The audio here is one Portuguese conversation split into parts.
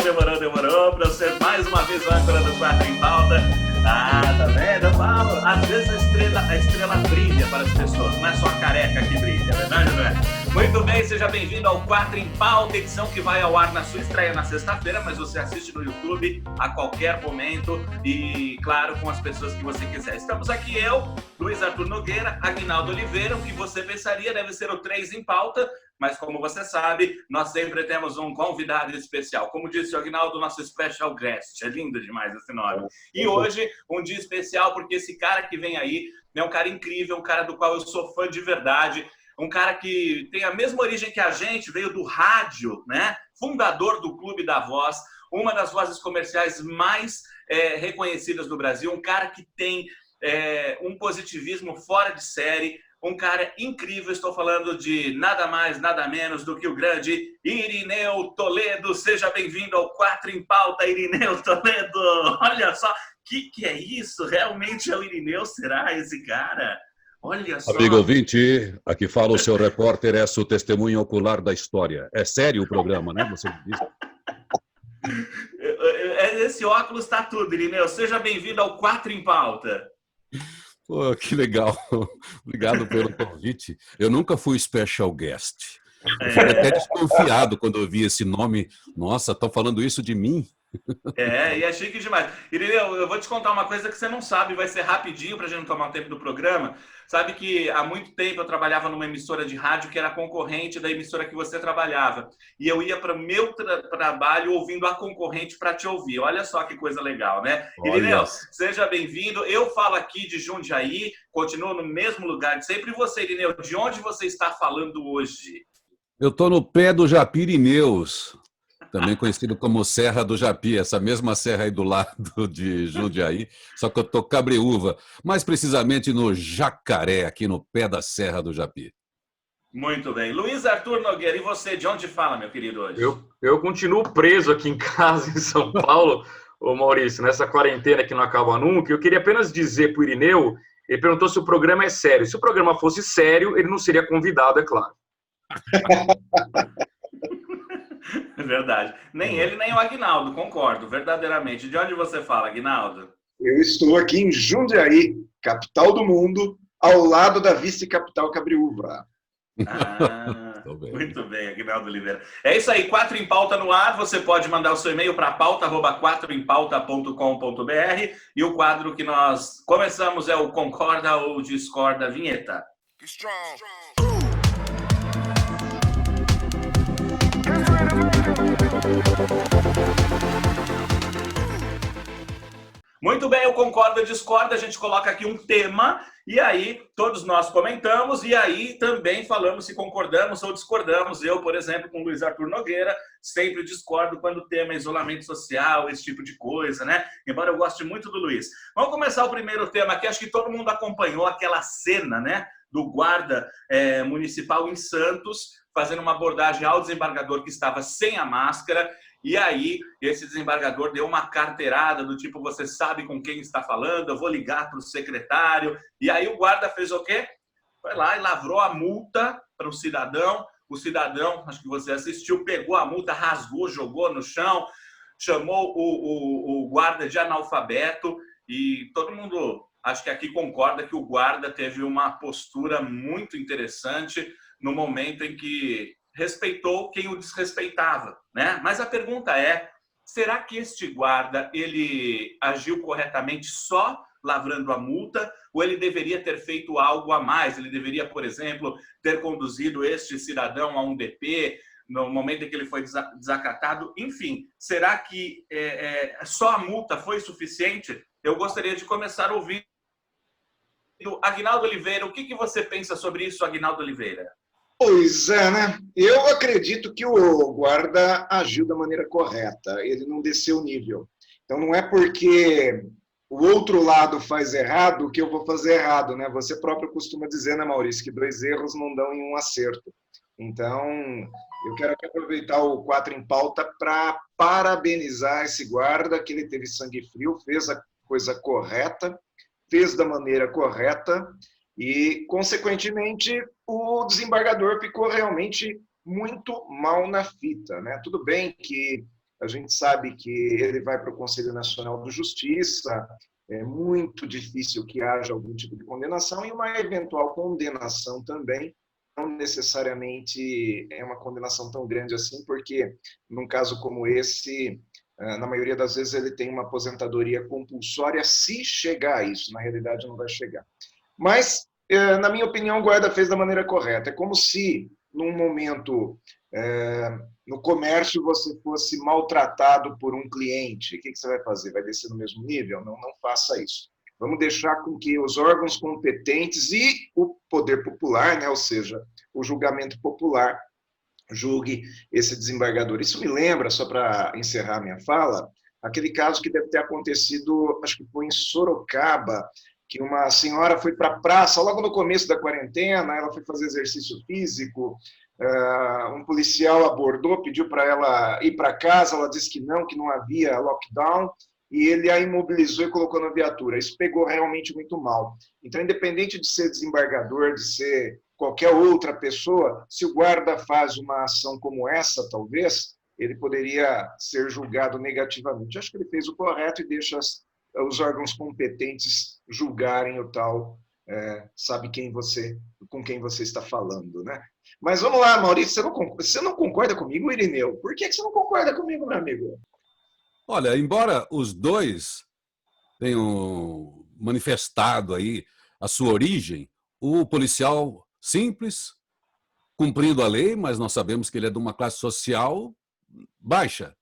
Demorou para ser mais uma vez o âncora do Quatro em Pauta. Tá vendo? Eu falo, às vezes a estrela brilha para as pessoas, não é só a careca que brilha, é verdade ou não é? Muito bem, seja bem-vindo ao Quatro em Pauta, edição que vai ao ar na sua estreia na sexta-feira, mas você assiste no YouTube a qualquer momento e, claro, com as pessoas que você quiser. Estamos aqui eu, Luiz Arthur Nogueira, Aguinaldo Oliveira, o que você pensaria deve ser o 3 em Pauta, mas como você sabe, nós sempre temos um convidado especial. Como disse o Aguinaldo, nosso special guest. É lindo demais esse nome. E hoje, um dia especial, porque esse cara que vem aí é um cara incrível, um cara do qual eu sou fã de verdade, um cara que tem a mesma origem que a gente, veio do rádio, né? Fundador do Clube da Voz, uma das vozes comerciais mais reconhecidas do Brasil, um cara que tem um positivismo fora de série, um cara incrível. Estou falando de nada mais, nada menos do que o grande Irineu Toledo. Seja bem-vindo ao Quatro em Pauta, Irineu Toledo. Olha só, que é isso? Realmente é o Irineu? Será esse cara? Olha só. Amigo ouvinte, aqui fala o seu repórter, é o testemunho ocular da história. É sério o programa, né? Você disse. Esse óculos está tudo, Irineu. Seja bem-vindo ao Quatro em Pauta. Pô, que legal. Obrigado pelo convite. Eu nunca fui special guest. Eu fiquei até desconfiado quando eu vi esse nome. Nossa, estão falando isso de mim? E é chique demais. Irineu, eu vou te contar uma coisa que você não sabe, vai ser rapidinho para a gente não tomar o tempo do programa. Sabe que há muito tempo eu trabalhava numa emissora de rádio que era concorrente da emissora que você trabalhava. E eu ia para o meu trabalho ouvindo a concorrente para te ouvir. Olha só que coisa legal, né? Irineu, seja bem-vindo. Eu falo aqui de Jundiaí, continuo no mesmo lugar de sempre. E você, Irineu, de onde você está falando hoje? Eu estou no pé do Japirineus, também conhecido como Serra do Japi, essa mesma serra aí do lado de Jundiaí, só que eu estou Cabreúva, mais precisamente no Jacaré, aqui no pé da Serra do Japi. Muito bem. Luiz Arthur Nogueira, e você, de onde fala, meu querido, hoje? Eu continuo preso aqui em casa, em São Paulo, ô Maurício, nessa quarentena que não acaba nunca. Eu queria apenas dizer para o Irineu, ele perguntou se o programa é sério. Se o programa fosse sério, ele não seria convidado, é claro. É verdade. Nem ele, nem o Aguinaldo, concordo, verdadeiramente. De onde você fala, Aguinaldo? Eu estou aqui em Jundiaí, capital do mundo, ao lado da vice-capital Cabreúva. Muito bem, Aguinaldo Oliveira. É isso aí, Quatro em Pauta no ar. Você pode mandar o seu e-mail para pauta@quatroempauta.com.br e o quadro que nós começamos é o Concorda ou Discorda Vinheta. Muito bem, eu concordo ou discordo, a gente coloca aqui um tema e aí todos nós comentamos e aí também falamos se concordamos ou discordamos. Eu, por exemplo, com o Luiz Arthur Nogueira, sempre discordo quando o tema é isolamento social, esse tipo de coisa, né? Embora eu goste muito do Luiz. Vamos começar o primeiro tema aqui, acho que todo mundo acompanhou aquela cena, né? Do guarda municipal em Santos, fazendo uma abordagem ao desembargador que estava sem a máscara. E aí, esse desembargador deu uma carteirada do tipo, você sabe com quem está falando, eu vou ligar para o secretário. E aí o guarda fez o quê? Foi lá e lavrou a multa para o cidadão. O cidadão, acho que você assistiu, pegou a multa, rasgou, jogou no chão, chamou o guarda de analfabeto. E todo mundo, acho que aqui concorda que o guarda teve uma postura muito interessante no momento em que respeitou quem o desrespeitava, né? Mas a pergunta é, será que este guarda, ele agiu corretamente só lavrando a multa, ou ele deveria ter feito algo a mais? Ele deveria, por exemplo, ter conduzido este cidadão a um DP no momento em que ele foi desacatado? Enfim, será que só a multa foi suficiente? Eu gostaria de começar ouvindo Aguinaldo Oliveira. O que você pensa sobre isso, Aguinaldo Oliveira? Pois é, né? Eu acredito que o guarda agiu da maneira correta, ele não desceu o nível. Então não é porque o outro lado faz errado que eu vou fazer errado, né? Você próprio costuma dizer, né, Maurício, que 2 erros não dão em um acerto. Então, eu quero aqui aproveitar o Quatro em Pauta para parabenizar esse guarda, que ele teve sangue frio, fez a coisa correta, fez da maneira correta, e, consequentemente, o desembargador ficou realmente muito mal na fita, né? Tudo bem que A gente sabe que ele vai para o Conselho Nacional de Justiça, é muito difícil que haja algum tipo de condenação, e uma eventual condenação também não necessariamente é uma condenação tão grande assim, porque num caso como esse, na maioria das vezes ele tem uma aposentadoria compulsória, se chegar a isso. Na realidade não vai chegar. Mas, na minha opinião, o guarda fez da maneira correta. É como se, num momento, no comércio, você fosse maltratado por um cliente. O que você vai fazer? Vai descer no mesmo nível? Não, não faça isso. Vamos deixar com que os órgãos competentes e o poder popular, né, ou seja, o julgamento popular, julgue esse desembargador. Isso me lembra, só para encerrar minha fala, aquele caso que deve ter acontecido, acho que foi em Sorocaba, que uma senhora foi para a praça, logo no começo da quarentena, ela foi fazer exercício físico, um policial abordou, pediu para ela ir para casa, ela disse que não havia lockdown, e ele a imobilizou e colocou na viatura. Isso pegou realmente muito mal. Então, independente de ser desembargador, de ser qualquer outra pessoa, se o guarda faz uma ação como essa, talvez, ele poderia ser julgado negativamente. Acho que ele fez o correto e deixa os órgãos competentes julgarem o tal, sabe com quem você está falando, né? Mas vamos lá, Maurício, você não concorda comigo, Irineu? Por que você não concorda comigo, meu amigo? Olha, embora os dois tenham manifestado aí a sua origem, o policial simples, cumprindo a lei, mas nós sabemos que ele é de uma classe social baixa.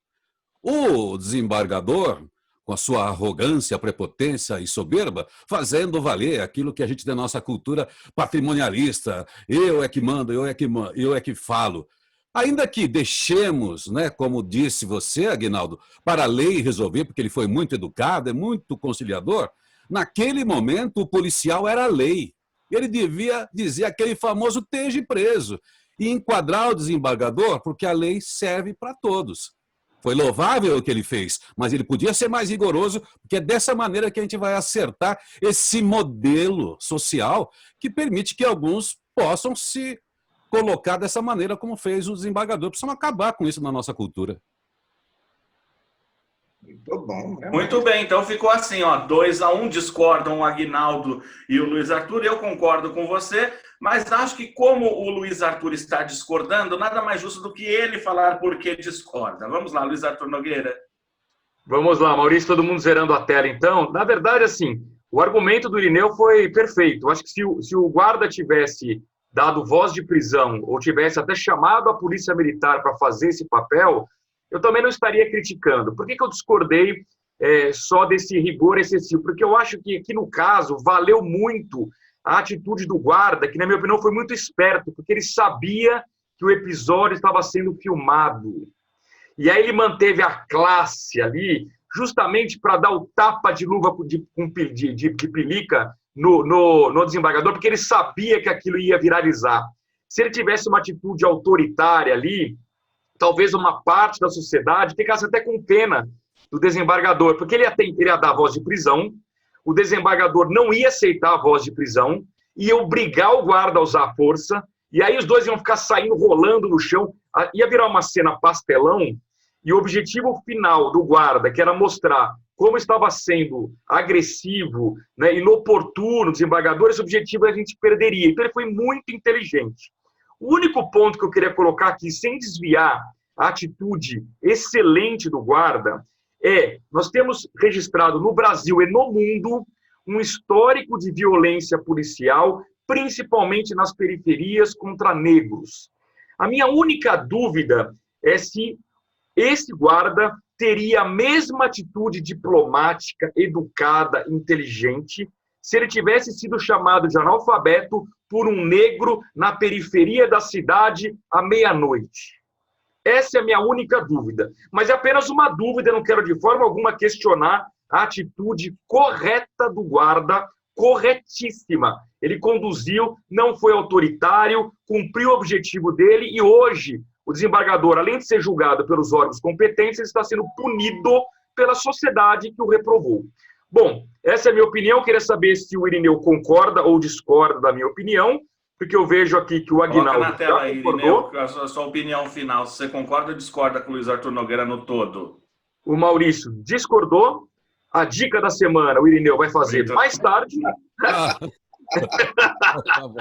O desembargador, com a sua arrogância, prepotência e soberba, fazendo valer aquilo que a gente tem na nossa cultura patrimonialista. Eu é que mando, eu é que falo. Ainda que deixemos, né, como disse você, Aguinaldo, para a lei resolver, porque ele foi muito educado, é muito conciliador, naquele momento o policial era a lei. Ele devia dizer aquele famoso esteja preso e enquadrar o desembargador, porque a lei serve para todos. Foi louvável o que ele fez, mas ele podia ser mais rigoroso, porque é dessa maneira que a gente vai acertar esse modelo social que permite que alguns possam se colocar dessa maneira como fez o desembargador. Precisamos acabar com isso na nossa cultura. Muito bom, né? Muito bem, então ficou assim, ó, 2-1, discordam o Aguinaldo e o Luiz Arthur. Eu concordo com você, mas acho que como o Luiz Arthur está discordando, nada mais justo do que ele falar por que discorda. Vamos lá, Luiz Arthur Nogueira. Vamos lá, Maurício, todo mundo zerando a tela, então. Na verdade, assim, o argumento do Irineu foi perfeito. Eu acho que se o guarda tivesse dado voz de prisão, ou tivesse até chamado a polícia militar para fazer esse papel, eu também não estaria criticando. Por que eu discordei só desse rigor excessivo? Porque eu acho que aqui no caso valeu muito a atitude do guarda, que na minha opinião foi muito esperto, porque ele sabia que o episódio estava sendo filmado. E aí ele manteve a classe ali, justamente para dar o tapa de luva de pelica no desembargador, porque ele sabia que aquilo ia viralizar. Se ele tivesse uma atitude autoritária ali, talvez uma parte da sociedade ficasse até com pena do desembargador, porque ele ia dar a voz de prisão, o desembargador não ia aceitar a voz de prisão, ia obrigar o guarda a usar a força, e aí os dois iam ficar saindo, rolando no chão, ia virar uma cena pastelão, e o objetivo final do guarda, que era mostrar como estava sendo agressivo, né, inoportuno o desembargador, esse objetivo a gente perderia. Então ele foi muito inteligente. O único ponto que eu queria colocar aqui, sem desviar a atitude excelente do guarda, nós temos registrado no Brasil e no mundo um histórico de violência policial, principalmente nas periferias contra negros. A minha única dúvida é se esse guarda teria a mesma atitude diplomática, educada, inteligente, se ele tivesse sido chamado de analfabeto por um negro na periferia da cidade à meia-noite. Essa é a minha única dúvida. Mas é apenas uma dúvida, eu não quero de forma alguma questionar a atitude correta do guarda, corretíssima. Ele conduziu, não foi autoritário, cumpriu o objetivo dele e hoje o desembargador, além de ser julgado pelos órgãos competentes, ele está sendo punido pela sociedade que o reprovou. Bom, essa é a minha opinião. Eu queria saber se o Irineu concorda ou discorda da minha opinião. porque eu vejo aqui que o Aguinaldo Coloca na tela já aí, concordou. Irineu, a sua opinião final. Se você concorda ou discorda com o Luiz Arthur Nogueira no todo? O Maurício discordou. A dica da semana, o Irineu vai fazer mais tarde. Ah, tá bom.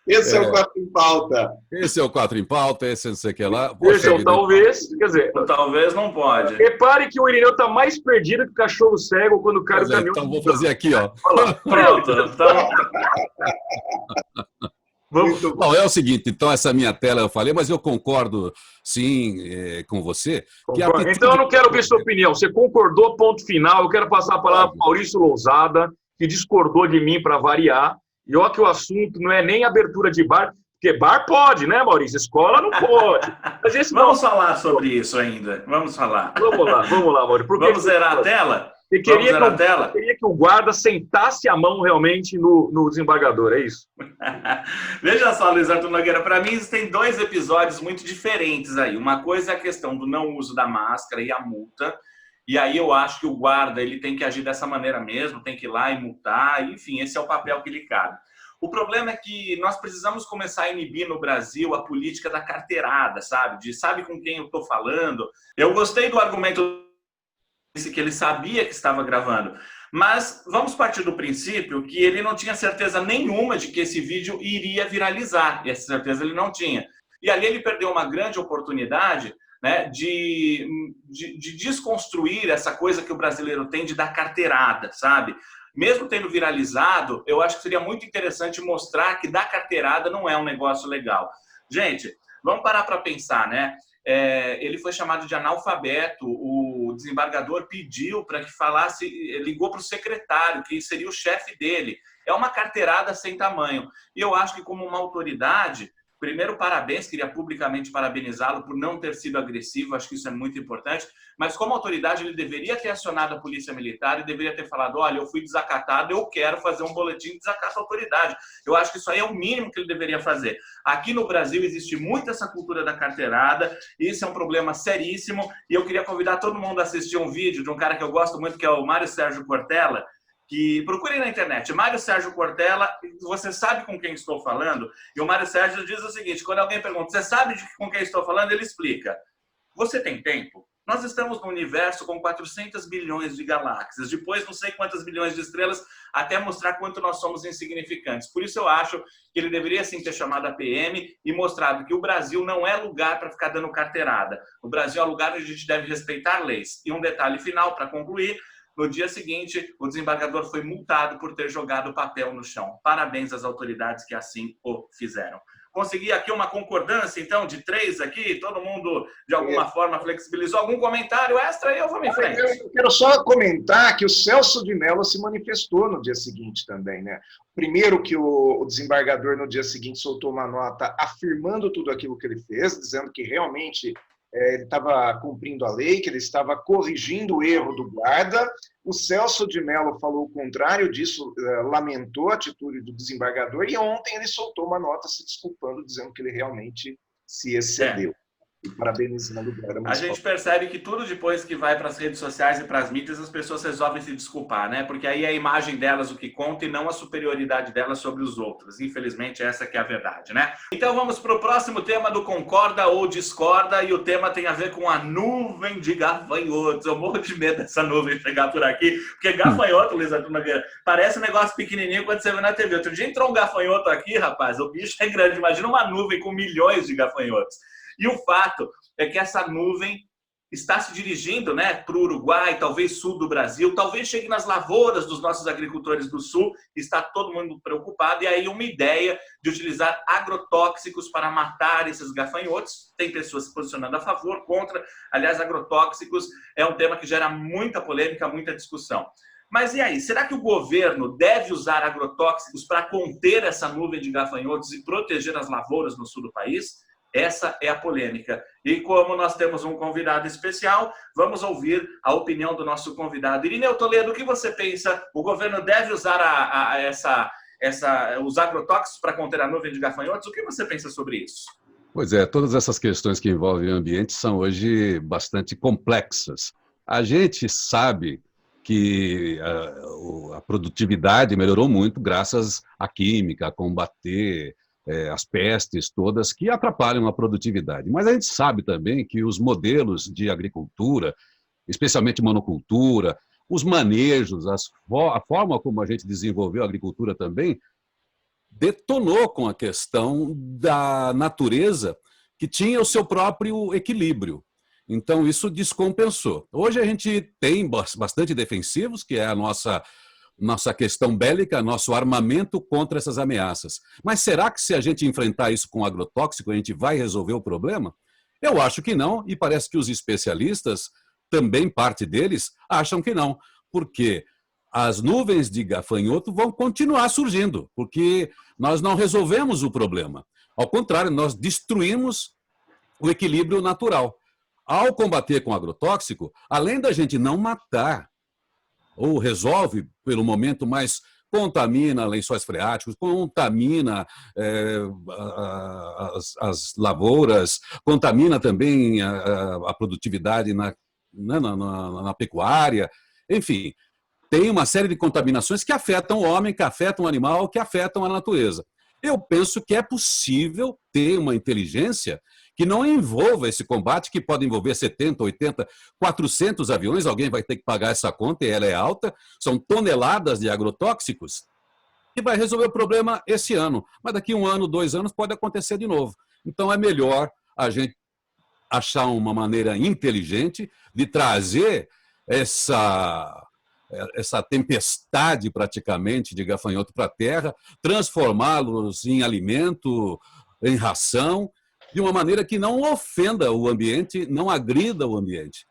Esse é o Quatro em Pauta. Esse é o Quatro em Pauta, esse não sei o que lá. Esse é o vida. talvez. Quer dizer, Talvez não pode. repare que o Irineu está mais perdido que o cachorro cego quando cai no Pois é, caminhão. então vou fazer aqui, ó. Pronto. Então, Vamos. Muito bom. Não, é o seguinte, então essa minha tela eu falei, mas eu concordo sim com você. Que a Concordo. atitude- Então eu não quero ver sua opinião. Você concordou, ponto final. Eu quero passar a palavra para o Maurício Lousada, que discordou de mim para variar. E olha que o assunto não é nem abertura de bar, porque bar pode, né, Maurício? Escola não pode. Mas esse não. vamos falar sobre isso ainda. Vamos falar. Vamos lá, Maurício. Por que Vamos zerar a tela? Eu Vamos queria, zerar a tela? eu queria que o guarda sentasse a mão realmente no desembargador, é isso? Veja só, Luiz Arthur Nogueira, para mim existem dois episódios muito diferentes aí. Uma coisa é a questão do não uso da máscara e a multa. E aí eu acho que o guarda ele tem que agir dessa maneira mesmo, tem que ir lá e multar. Enfim, esse é o papel que lhe cabe. O problema é que nós precisamos começar a inibir no Brasil a política da carteirada, sabe? De sabe com quem eu estou falando. Eu gostei do argumento que ele sabia que estava gravando. Mas vamos partir do princípio que ele não tinha certeza nenhuma de que esse vídeo iria viralizar. E essa certeza ele não tinha. E ali ele perdeu uma grande oportunidade, né, de desconstruir essa coisa que o brasileiro tem de dar carteirada, sabe? Mesmo tendo viralizado, eu acho que seria muito interessante mostrar que dar carteirada não é um negócio legal. Gente, vamos parar para pensar, né? Ele foi chamado de analfabeto, o desembargador pediu para que falasse, ligou para o secretário, que seria o chefe dele. É uma carteirada sem tamanho. E eu acho que como uma autoridade, primeiro, parabéns, queria publicamente parabenizá-lo por não ter sido agressivo, acho que isso é muito importante, mas como autoridade ele deveria ter acionado a polícia militar e deveria ter falado, olha, eu fui desacatado, eu quero fazer um boletim de desacato à autoridade. Eu acho que isso aí é o mínimo que ele deveria fazer. Aqui no Brasil existe muito essa cultura da carteirada, e isso é um problema seríssimo, e eu queria convidar todo mundo a assistir um vídeo de um cara que eu gosto muito, que é o Mário Sérgio Cortella, que procurem na internet, Mário Sérgio Cortella, você sabe com quem estou falando? E o Mário Sérgio diz o seguinte, quando alguém pergunta, você sabe com quem estou falando? Ele explica, você tem tempo? Nós estamos no universo com 400 bilhões de galáxias, depois não sei quantas bilhões de estrelas, até mostrar quanto nós somos insignificantes. Por isso eu acho que ele deveria sim ter chamado a PM e mostrado que o Brasil não é lugar para ficar dando carteirada. O Brasil é lugar onde a gente deve respeitar leis. E um detalhe final, para concluir, no dia seguinte, o desembargador foi multado por ter jogado o papel no chão. Parabéns às autoridades que assim o fizeram. Consegui aqui uma concordância, então, de 3 aqui. Todo mundo, de alguma forma, flexibilizou. Algum comentário extra e eu vou em frente. Eu quero só comentar que o Celso de Mello se manifestou no dia seguinte também, né? Primeiro que o desembargador, no dia seguinte, soltou uma nota afirmando tudo aquilo que ele fez, dizendo que realmente ele estava cumprindo a lei, que ele estava corrigindo o erro do guarda. O Celso de Mello falou o contrário disso, lamentou a atitude do desembargador, e ontem ele soltou uma nota se desculpando, dizendo que ele realmente se excedeu. E parabenizando o guarda municipal. A gente percebe que tudo depois que vai para as redes sociais e para as mídias, as pessoas resolvem se desculpar, né? Porque aí é a imagem delas o que conta e não a superioridade delas sobre os outros. Infelizmente, essa que é a verdade, né? Então vamos para o próximo tema do Concorda ou Discorda, e o tema tem a ver com a nuvem de gafanhotos. Eu morro de medo dessa nuvem chegar por aqui, porque gafanhoto, Luiz Arthur Nogueira, parece um negócio pequenininho quando você vê na TV. Outro dia entrou um gafanhoto aqui, rapaz, o bicho é grande. Imagina uma nuvem com milhões de gafanhotos. E o fato é que essa nuvem está se dirigindo, né, para o Uruguai, talvez sul do Brasil, talvez chegue nas lavouras dos nossos agricultores do sul, está todo mundo preocupado, e aí uma ideia de utilizar agrotóxicos para matar esses gafanhotos. Tem pessoas se posicionando a favor, contra. Aliás, agrotóxicos é um tema que gera muita polêmica, muita discussão. Mas e aí, será que o governo deve usar agrotóxicos para conter essa nuvem de gafanhotos e proteger as lavouras no sul do país? Essa é a polêmica. E como nós temos um convidado especial, vamos ouvir a opinião do nosso convidado. Irineu Toledo, o que você pensa? O governo deve usar os agrotóxicos para conter a nuvem de gafanhotos? O que você pensa sobre isso? Pois é, todas essas questões que envolvem o ambiente são hoje bastante complexas. A gente sabe que a produtividade melhorou muito graças à química, a combater as pestes todas que atrapalham a produtividade. Mas a gente sabe também que os modelos de agricultura, especialmente monocultura, os manejos, a forma como a gente desenvolveu a agricultura também, detonou com a questão da natureza que tinha o seu próprio equilíbrio. Então, isso descompensou. Hoje a gente tem bastante defensivos, que é a nossa questão bélica, nosso armamento contra essas ameaças. Mas será que se a gente enfrentar isso com agrotóxico, a gente vai resolver o problema? Eu acho que não, e parece que os especialistas, também parte deles, acham que não, porque as nuvens de gafanhoto vão continuar surgindo, porque nós não resolvemos o problema. Ao contrário, nós destruímos o equilíbrio natural. Ao combater com agrotóxico, além da gente não matar, ou resolve pelo momento, mas contamina lençóis freáticos, contamina as lavouras, contamina também a produtividade na pecuária, enfim, tem uma série de contaminações que afetam o homem, que afetam o animal, que afetam a natureza. Eu penso que é possível ter uma inteligência que não envolva esse combate, que pode envolver 70, 80, 400 aviões, alguém vai ter que pagar essa conta e ela é alta, são toneladas de agrotóxicos, que vai resolver o problema esse ano. Mas daqui 1 ano, 2 anos, pode acontecer de novo. Então é melhor a gente achar uma maneira inteligente de trazer essa tempestade praticamente de gafanhoto para a terra, transformá-los em alimento, em ração, de uma maneira que não ofenda o ambiente, não agrida o ambiente.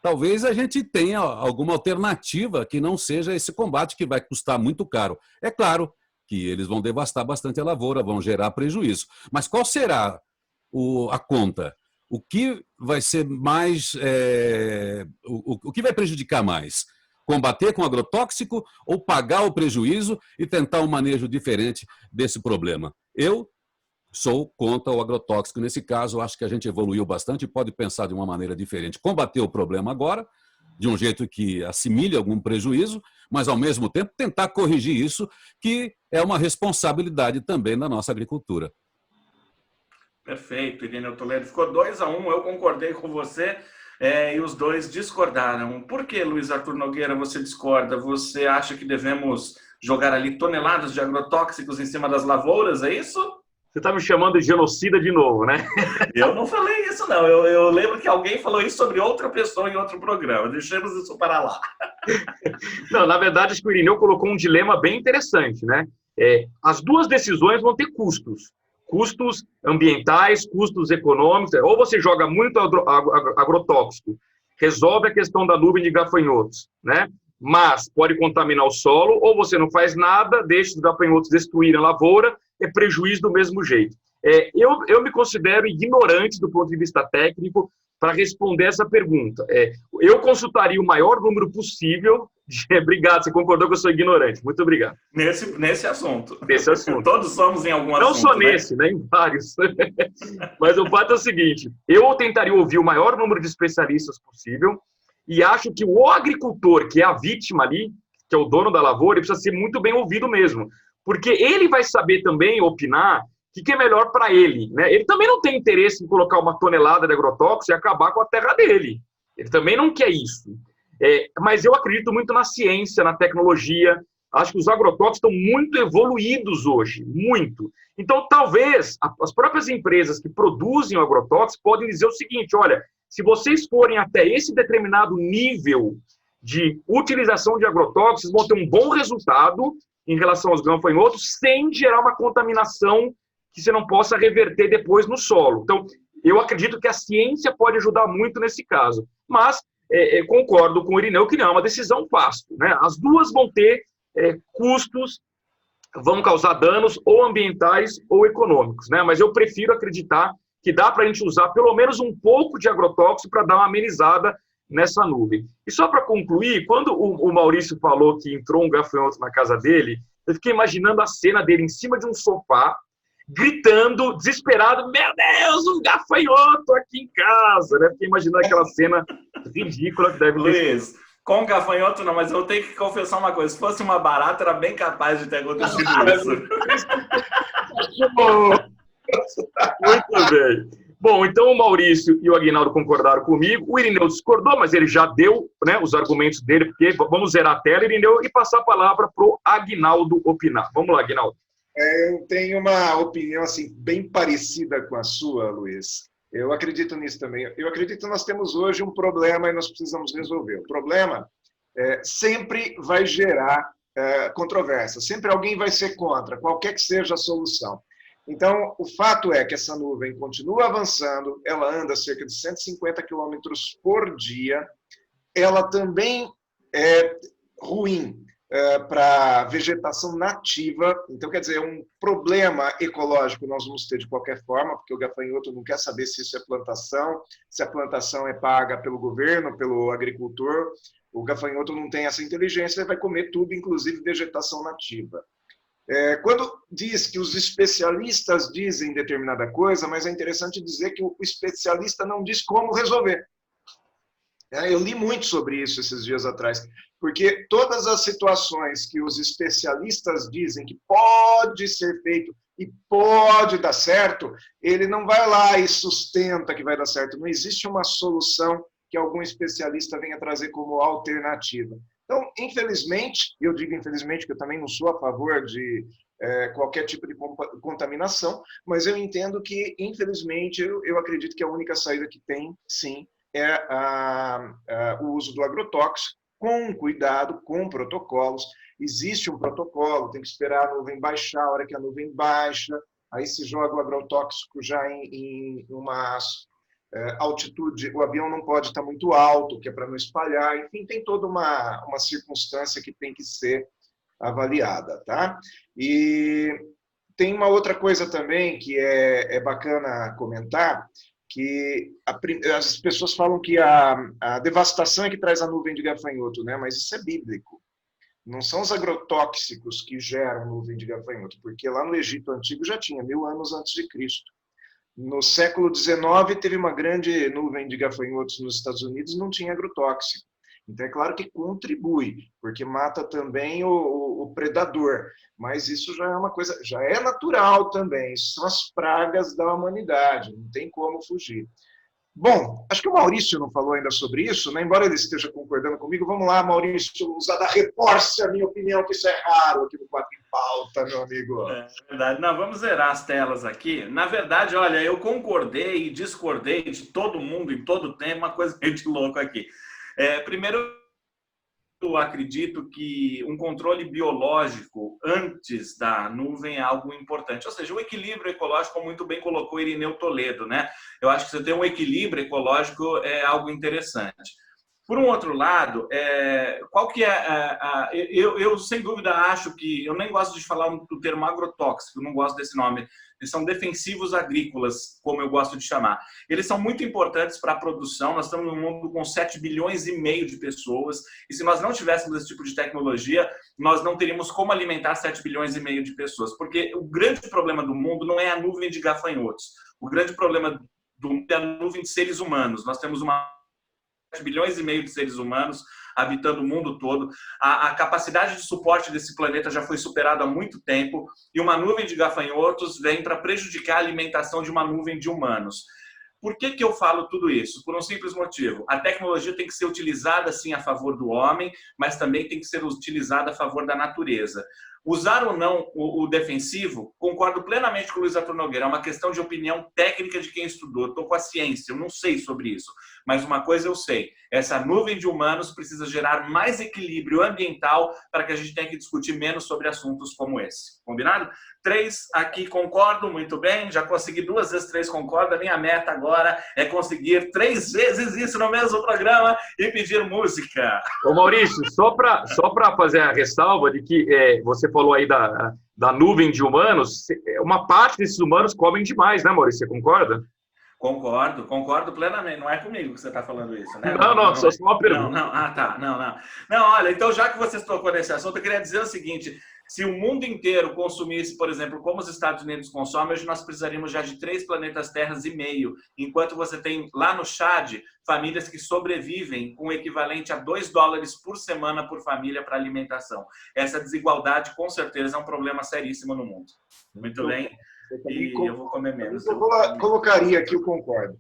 Talvez a gente tenha alguma alternativa que não seja esse combate, que vai custar muito caro. É claro que eles vão devastar bastante a lavoura, vão gerar prejuízo. Mas qual será a conta? O que vai ser mais... o que vai prejudicar mais? Combater com agrotóxico ou pagar o prejuízo e tentar um manejo diferente desse problema? Eu sou contra o agrotóxico. Nesse caso, acho que a gente evoluiu bastante e pode pensar de uma maneira diferente. Combater o problema agora, de um jeito que assimile algum prejuízo, mas, ao mesmo tempo, tentar corrigir isso, que é uma responsabilidade também da nossa agricultura. Perfeito, Irineu Toledo. Ficou 2-1, eu concordei com você e os dois discordaram. Por que, Luiz Arthur Nogueira, você discorda? Você acha que devemos jogar ali toneladas de agrotóxicos em cima das lavouras, é isso? Você está me chamando de genocida de novo, né? Eu não falei isso, não. Eu lembro que alguém falou isso sobre outra pessoa em outro programa. Deixemos isso para lá. Não, na verdade, acho que o Irineu colocou um dilema bem interessante, né? As duas decisões vão ter custos. Custos ambientais, custos econômicos. Ou você joga muito agrotóxico, resolve a questão da nuvem de gafanhotos, né? Mas pode contaminar o solo, ou você não faz nada, deixa os gafanhotos destruírem a lavoura, é prejuízo do mesmo jeito. Eu me considero ignorante do ponto de vista técnico para responder essa pergunta. Eu consultaria o maior número possível. Obrigado, você concordou que eu sou ignorante. Muito obrigado. Nesse assunto. Nesse assunto. Todos somos em algum assunto. Não só nesse, né? Em vários. Mas o fato é o seguinte, eu tentaria ouvir o maior número de especialistas possível e acho que o agricultor, que é a vítima ali, que é o dono da lavoura, ele precisa ser muito bem ouvido mesmo. Porque ele vai saber também opinar o que é melhor para ele, né? Ele também não tem interesse em colocar uma tonelada de agrotóxico e acabar com a terra dele. Ele também não quer isso. Mas eu acredito muito na ciência, na tecnologia. Acho que os agrotóxicos estão muito evoluídos hoje, muito. Então, talvez, as próprias empresas que produzem o agrotóxico podem dizer o seguinte, olha, se vocês forem até esse determinado nível de utilização de agrotóxicos, vocês vão ter um bom resultado em relação aos gafanhotos, sem gerar uma contaminação que você não possa reverter depois no solo. Então, eu acredito que a ciência pode ajudar muito nesse caso. Mas, concordo com o Irineu que não é uma decisão fácil, né? As duas vão ter custos, vão causar danos ou ambientais ou econômicos, né? Mas eu prefiro acreditar que dá para a gente usar pelo menos um pouco de agrotóxico para dar uma amenizada nessa nuvem. E só para concluir, quando o Maurício falou que entrou um gafanhoto na casa dele, eu fiquei imaginando a cena dele em cima de um sofá, gritando, desesperado, meu Deus, um gafanhoto aqui em casa, né? Fiquei imaginando aquela cena ridícula que deve ter. Luiz, Com gafanhoto não, mas eu tenho que confessar uma coisa. Se fosse uma barata, era bem capaz de ter acontecido isso. Muito bem. Bom, então o Maurício e o Aguinaldo concordaram comigo. O Irineu discordou, mas ele já deu, né, os argumentos dele, porque vamos zerar a tela, Irineu, e passar a palavra para o Aguinaldo opinar. Vamos lá, Aguinaldo. Eu tenho uma opinião assim, bem parecida com a sua, Luiz. Eu acredito nisso também. Eu acredito que nós temos hoje um problema e nós precisamos resolver. O problema sempre vai gerar controvérsia. Sempre alguém vai ser contra, qualquer que seja a solução. Então, o fato é que essa nuvem continua avançando, ela anda cerca de 150 km por dia, ela também é ruim para vegetação nativa, então, quer dizer, um problema ecológico nós vamos ter de qualquer forma, porque o gafanhoto não quer saber se isso é plantação, se a plantação é paga pelo governo, pelo agricultor, o gafanhoto não tem essa inteligência, ele vai comer tudo, inclusive vegetação nativa. Quando diz que os especialistas dizem determinada coisa, mas é interessante dizer que o especialista não diz como resolver. Eu li muito sobre isso esses dias atrás, porque todas as situações que os especialistas dizem que pode ser feito e pode dar certo, ele não vai lá e sustenta que vai dar certo. Não existe uma solução que algum especialista venha trazer como alternativa. Então, infelizmente, eu digo infelizmente que eu também não sou a favor de qualquer tipo de contaminação, mas eu entendo que, infelizmente, eu acredito que a única saída que tem, sim, é o uso do agrotóxico, com cuidado, com protocolos. Existe um protocolo, tem que esperar a nuvem baixar, a hora que a nuvem baixa, aí se joga o agrotóxico já em uma altitude, o avião não pode estar muito alto, que é para não espalhar, enfim, tem toda uma circunstância que tem que ser avaliada, tá? E tem uma outra coisa também que é bacana comentar, que as pessoas falam que a devastação é que traz a nuvem de gafanhoto, né? Mas isso é bíblico. Não são os agrotóxicos que geram nuvem de gafanhoto, porque lá no Egito Antigo já tinha, 1000 anos antes de Cristo. No século XIX, teve uma grande nuvem de gafanhotos nos Estados Unidos e não tinha agrotóxico. Então, é claro que contribui, porque mata também o predador. Mas isso já é uma coisa, já é natural também. Isso são as pragas da humanidade, não tem como fugir. Bom, acho que o Maurício não falou ainda sobre isso, né? Embora ele esteja concordando comigo. Vamos lá, Maurício, usar da reforce a minha opinião, que isso é raro aqui no Quatro em Pauta, meu amigo. É verdade. Não, vamos zerar as telas aqui. Na verdade, olha, eu concordei e discordei de todo mundo em todo tempo, uma coisa meio de louco aqui. Primeiro, eu acredito que um controle biológico antes da nuvem é algo importante. Ou seja, o equilíbrio ecológico, como muito bem colocou Irineu Toledo, né? Eu acho que você ter um equilíbrio ecológico é algo interessante. Por um outro lado, qual que é eu sem dúvida acho que eu nem gosto de falar do termo agrotóxico, não gosto desse nome. Eles são defensivos agrícolas, como eu gosto de chamar. Eles são muito importantes para a produção. Nós estamos num mundo com 7 bilhões e meio de pessoas, e se nós não tivéssemos esse tipo de tecnologia, nós não teríamos como alimentar 7 bilhões e meio de pessoas, porque o grande problema do mundo não é a nuvem de gafanhotos. O grande problema do mundo é a nuvem de seres humanos. Nós temos 7 bilhões e meio de seres humanos habitando o mundo todo. A capacidade de suporte desse planeta já foi superada há muito tempo e uma nuvem de gafanhotos vem para prejudicar a alimentação de uma nuvem de humanos. Por que eu falo tudo isso? Por um simples motivo. A tecnologia tem que ser utilizada, sim, a favor do homem, mas também tem que ser utilizada a favor da natureza. Usar ou não o defensivo, concordo plenamente com o Luiz Arthur Nogueira, é uma questão de opinião técnica de quem estudou. Estou com a ciência, eu não sei sobre isso. Mas uma coisa eu sei, essa nuvem de humanos precisa gerar mais equilíbrio ambiental para que a gente tenha que discutir menos sobre assuntos como esse. Combinado? 3 aqui concordo, muito bem, já consegui 2 vezes 3 concordo, a minha meta agora é conseguir 3 vezes isso no mesmo programa e pedir música. Ô Maurício, só para fazer a ressalva de que você falou aí da nuvem de humanos, uma parte desses humanos comem demais, né, Maurício? Você concorda? Concordo plenamente. Não é comigo que você está falando isso, né? Não, só uma pergunta. Não, olha, então já que você tocou nesse assunto, eu queria dizer o seguinte, Se o mundo inteiro consumisse, por exemplo, como os Estados Unidos consomem, hoje nós precisaríamos já de 3 planetas Terras e meio, enquanto você tem lá no Chad famílias que sobrevivem com o equivalente a $2 por semana por família para alimentação. Essa desigualdade, com certeza, é um problema seríssimo no mundo. Muito bem. E eu vou comer menos. Eu colocaria aqui, eu concordo.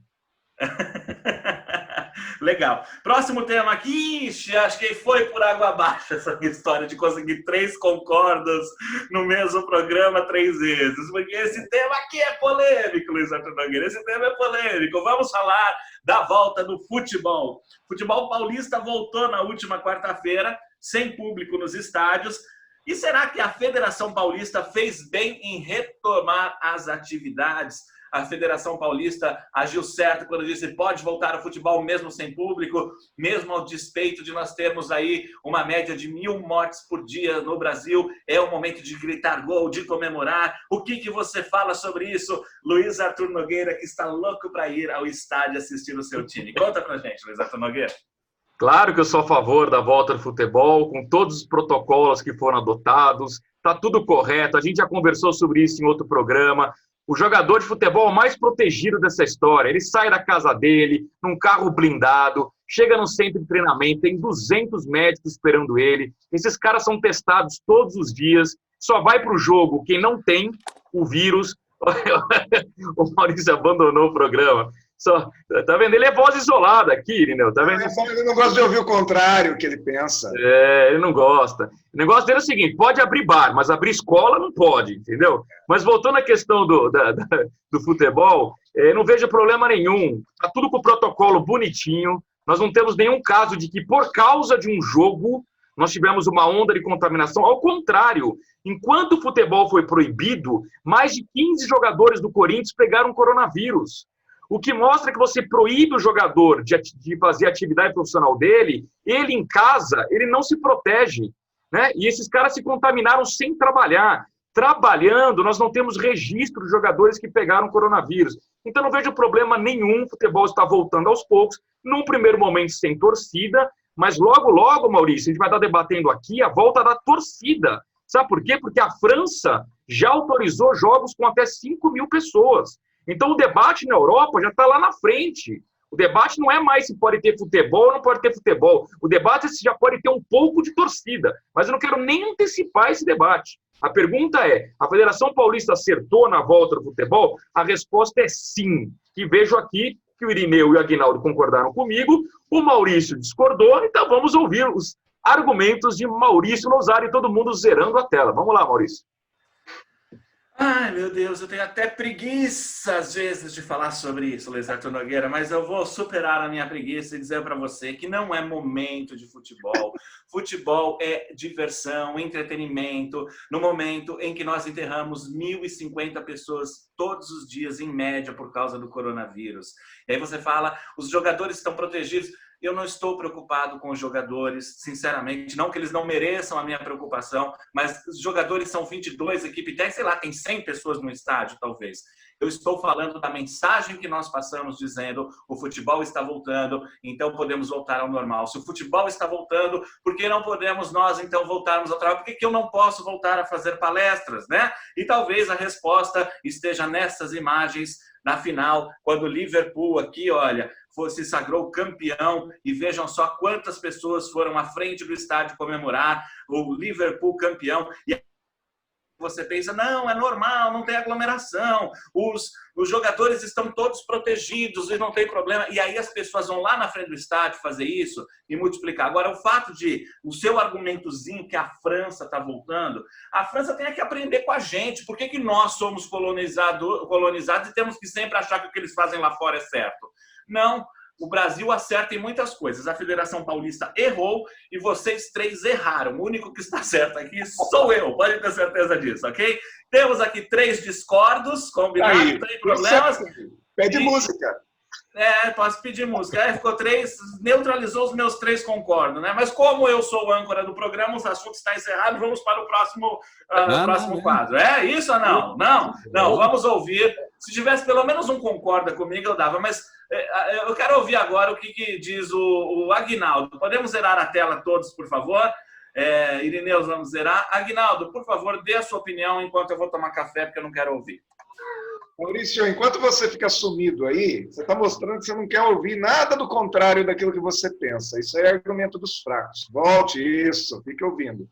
Legal. Próximo tema aqui. Ixi, acho que foi por água abaixo essa história de conseguir 3 concordas no mesmo programa 3 vezes. Porque esse tema aqui é polêmico, Luiz Arthur Nogueira. Esse tema é polêmico. Vamos falar da volta do futebol. O futebol paulista voltou na última quarta-feira, sem público nos estádios. E será que a Federação Paulista fez bem em retomar as atividades? A Federação Paulista agiu certo quando disse pode voltar ao futebol mesmo sem público, mesmo ao despeito de nós termos aí uma média de 1.000 mortes por dia no Brasil. É o momento de gritar gol, de comemorar. O que você fala sobre isso, Luiz Arthur Nogueira, que está louco para ir ao estádio assistir o seu time? Conta pra gente, Luiz Arthur Nogueira. Claro que eu sou a favor da volta do futebol, com todos os protocolos que foram adotados, está tudo correto, a gente já conversou sobre isso em outro programa. O jogador de futebol é o mais protegido dessa história. Ele sai da casa dele, num carro blindado, chega no centro de treinamento, tem 200 médicos esperando ele. Esses caras são testados todos os dias. Só vai para o jogo quem não tem o vírus. O Maurício abandonou o programa. Tá vendo? Ele é voz isolada aqui, Irineu. Tá vendo? Ele não gosta de ouvir o contrário que ele pensa. Ele não gosta. O negócio dele é o seguinte, pode abrir bar, mas abrir escola não pode, entendeu? Mas voltando à questão do futebol, não vejo problema nenhum. Tá tudo com o protocolo bonitinho. Nós não temos nenhum caso de que, por causa de um jogo, nós tivemos uma onda de contaminação. Ao contrário, enquanto o futebol foi proibido, mais de 15 jogadores do Corinthians pegaram coronavírus. O que mostra que você proíbe o jogador de fazer a atividade profissional dele, ele em casa, ele não se protege, né? E esses caras se contaminaram sem trabalhar. Trabalhando, nós não temos registro de jogadores que pegaram coronavírus. Então não vejo problema nenhum, o futebol está voltando aos poucos, num primeiro momento sem torcida, mas logo, logo, Maurício, a gente vai estar debatendo aqui a volta da torcida. Sabe por quê? Porque a França já autorizou jogos com até 5.000 pessoas. Então, o debate na Europa já está lá na frente. O debate não é mais se pode ter futebol ou não pode ter futebol. O debate é se já pode ter um pouco de torcida. Mas eu não quero nem antecipar esse debate. A pergunta é, a Federação Paulista acertou na volta do futebol? A resposta é sim. E vejo aqui que o Irineu e o Aguinaldo concordaram comigo, o Maurício discordou, então vamos ouvir os argumentos de Maurício Nosari e todo mundo zerando a tela. Vamos lá, Maurício. Ai, meu Deus, eu tenho até preguiça, às vezes, de falar sobre isso, Luiz Arthur Nogueira, mas eu vou superar a minha preguiça e dizer para você que não é momento de futebol. Futebol é diversão, entretenimento, no momento em que nós enterramos 1.050 pessoas todos os dias, em média, por causa do coronavírus. E aí você fala, os jogadores estão protegidos. Eu não estou preocupado com os jogadores, sinceramente, não que eles não mereçam a minha preocupação, mas os jogadores são 22, equipe 10, sei lá, tem 100 pessoas no estádio, talvez. Eu estou falando da mensagem que nós passamos dizendo o futebol está voltando, então podemos voltar ao normal. Se o futebol está voltando, por que não podemos nós, então, voltarmos ao trabalho? Por que eu não posso voltar a fazer palestras, né? E talvez a resposta esteja nessas imagens na final, quando o Liverpool aqui, olha, se sagrou campeão, e vejam só quantas pessoas foram à frente do estádio comemorar o Liverpool campeão. E você pensa, não, é normal, não tem aglomeração, os jogadores estão todos protegidos e não tem problema. E aí as pessoas vão lá na frente do estádio fazer isso e multiplicar. Agora, o fato de o seu argumentozinho que a França está voltando, a França tem que aprender com a gente. Por que nós somos colonizados e temos que sempre achar que o que eles fazem lá fora é certo? Não. O Brasil acerta em muitas coisas. A Federação Paulista errou e vocês 3 erraram. O único que está certo aqui sou eu. Pode ter certeza disso, ok? Temos aqui 3 discordos, combinado, aí, 3 problemas. Pede música. Posso pedir música. Ficou 3, neutralizou os meus 3 concordo, né? Mas como eu sou o âncora do programa, os assuntos estão encerrados, vamos para o próximo quadro. É isso ou não? Não, vamos ouvir. Se tivesse pelo menos um concorda comigo, eu dava, mas eu quero ouvir agora o que diz o Aguinaldo. Podemos zerar a tela todos, por favor? Irineu, vamos zerar. Aguinaldo, por favor, dê a sua opinião enquanto eu vou tomar café, porque eu não quero ouvir. Maurício, enquanto você fica sumido aí, você está mostrando que você não quer ouvir nada do contrário daquilo que você pensa. Isso é argumento dos fracos. Volte, isso, fique ouvindo.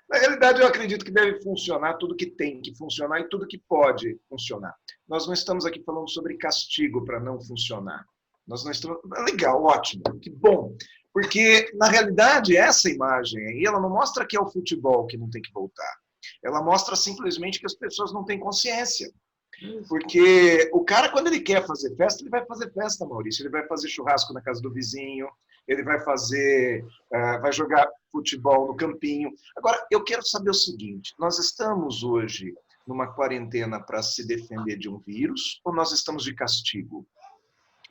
Na realidade, eu acredito que deve funcionar tudo que tem que funcionar e tudo que pode funcionar. Nós não estamos aqui falando sobre castigo para não funcionar. Nós não estamos... Legal, ótimo, que bom. Porque, na realidade, essa imagem aí, ela não mostra que é o futebol que não tem que voltar. Ela mostra simplesmente que as pessoas não têm consciência. Porque o cara, quando ele quer fazer festa, ele vai fazer festa, Maurício. Ele vai fazer churrasco na casa do vizinho, ele vai fazer, vai jogar futebol no campinho. Agora, eu quero saber o seguinte, nós estamos hoje numa quarentena para se defender de um vírus ou nós estamos de castigo?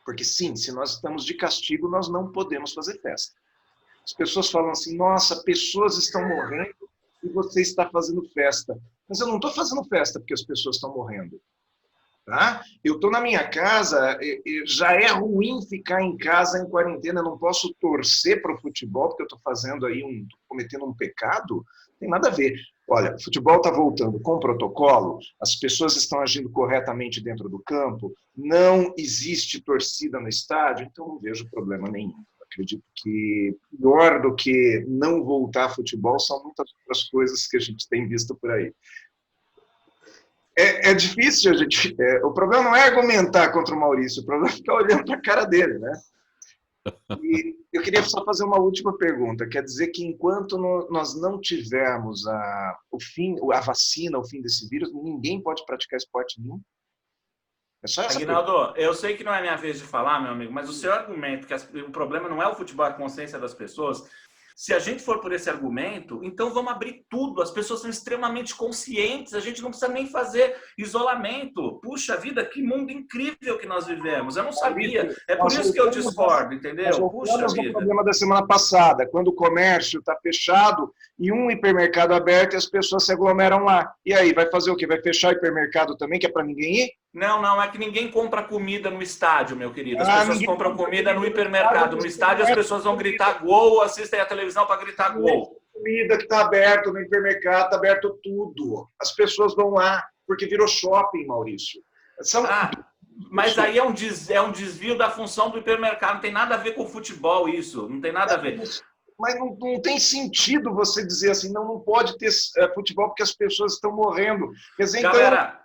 Porque sim, se nós estamos de castigo, nós não podemos fazer festa. As pessoas falam assim, nossa, pessoas estão morrendo e você está fazendo festa. Mas eu não estou fazendo festa porque as pessoas estão morrendo. Tá? Eu estou na minha casa, já é ruim ficar em casa em quarentena, eu não posso torcer para o futebol, porque eu estou fazendo aí cometendo um pecado, não tem nada a ver. Olha, o futebol está voltando com protocolo, as pessoas estão agindo corretamente dentro do campo, não existe torcida no estádio, então não vejo problema nenhum. Acredito que pior do que não voltar a futebol são muitas outras coisas que a gente tem visto por aí. É difícil, gente. O problema não é argumentar contra o Maurício, o problema é ficar olhando para a cara dele, né? E eu queria só fazer uma última pergunta. Quer dizer que enquanto nós não tivermos a vacina, o fim desse vírus, ninguém pode praticar esporte nenhum? É só essa Aguinaldo, pergunta. eu sei que não é minha vez de falar, meu amigo, mas o seu argumento, que o problema não é o futebol, é a consciência das pessoas. Se a gente for por esse argumento, então vamos abrir tudo. As pessoas são extremamente conscientes, a gente não precisa nem fazer isolamento. Puxa vida, que mundo incrível que nós vivemos. Eu não sabia. É por isso que eu discordo, entendeu? Puxa vida. O problema da semana passada, quando o comércio está fechado e um hipermercado aberto e as pessoas se aglomeram lá. E aí, vai fazer o quê? Vai fechar o hipermercado também, que é para ninguém ir? Não, é que ninguém compra comida no estádio, meu querido. As pessoas compram comida no hipermercado. No estádio as pessoas vão gritar gol, assistem a televisão para gritar gol. Comida que está aberto no hipermercado, está aberto tudo. As pessoas vão lá, porque virou shopping, Maurício. Mas aí é um desvio da função do hipermercado. Não tem nada a ver com futebol isso. Não tem nada a ver. Mas não tem sentido você dizer assim, não pode ter futebol porque as pessoas estão morrendo. Quer dizer, galera,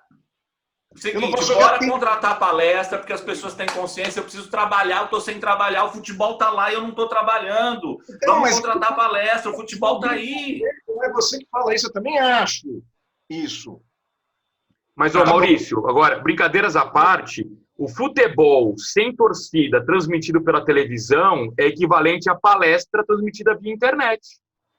então, seguinte, bora contratar palestra, porque as pessoas têm consciência, eu preciso trabalhar, eu estou sem trabalhar, o futebol está lá e eu não estou trabalhando. Vamos contratar palestra, o futebol está aí. Não é você que fala isso, eu também acho isso. Mas, Maurício, agora, brincadeiras à parte, o futebol sem torcida transmitido pela televisão é equivalente à palestra transmitida via internet.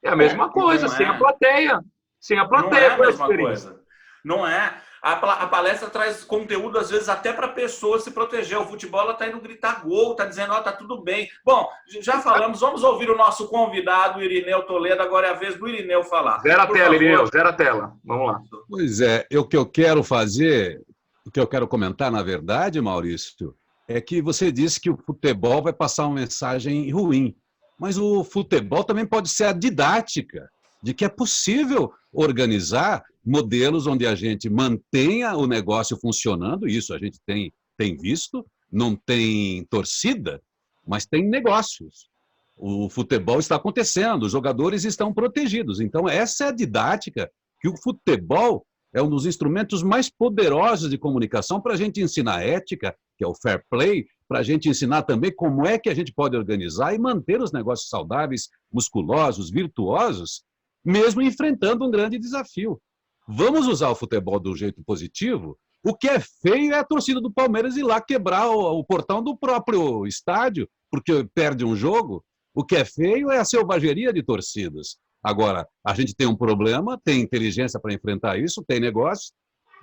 É a mesma coisa, sem a plateia. Sem a plateia, não é a mesma coisa. Não é. A palestra traz conteúdo, às vezes, até para a pessoa se proteger. O futebol, ela está indo gritar gol, está dizendo, tá tudo bem. Bom, já falamos, vamos ouvir o nosso convidado, Irineu Toledo. Agora é a vez do Irineu falar. Zero a tela, Irineu, zero a tela. Vamos lá. Pois é, o que eu quero fazer, o que eu quero comentar, na verdade, Maurício, é que você disse que o futebol vai passar uma mensagem ruim. Mas o futebol também pode ser a didática de que é possível organizar modelos onde a gente mantenha o negócio funcionando, isso a gente tem visto, não tem torcida, mas tem negócios. O futebol está acontecendo, os jogadores estão protegidos. Então, essa é a didática, que o futebol é um dos instrumentos mais poderosos de comunicação para a gente ensinar ética, que é o fair play, para a gente ensinar também como é que a gente pode organizar e manter os negócios saudáveis, musculosos, virtuosos, mesmo enfrentando um grande desafio. Vamos usar o futebol do jeito positivo? O que é feio é a torcida do Palmeiras ir lá quebrar o portão do próprio estádio, porque perde um jogo. O que é feio é a selvageria de torcidas. Agora, a gente tem um problema, tem inteligência para enfrentar isso, tem negócio.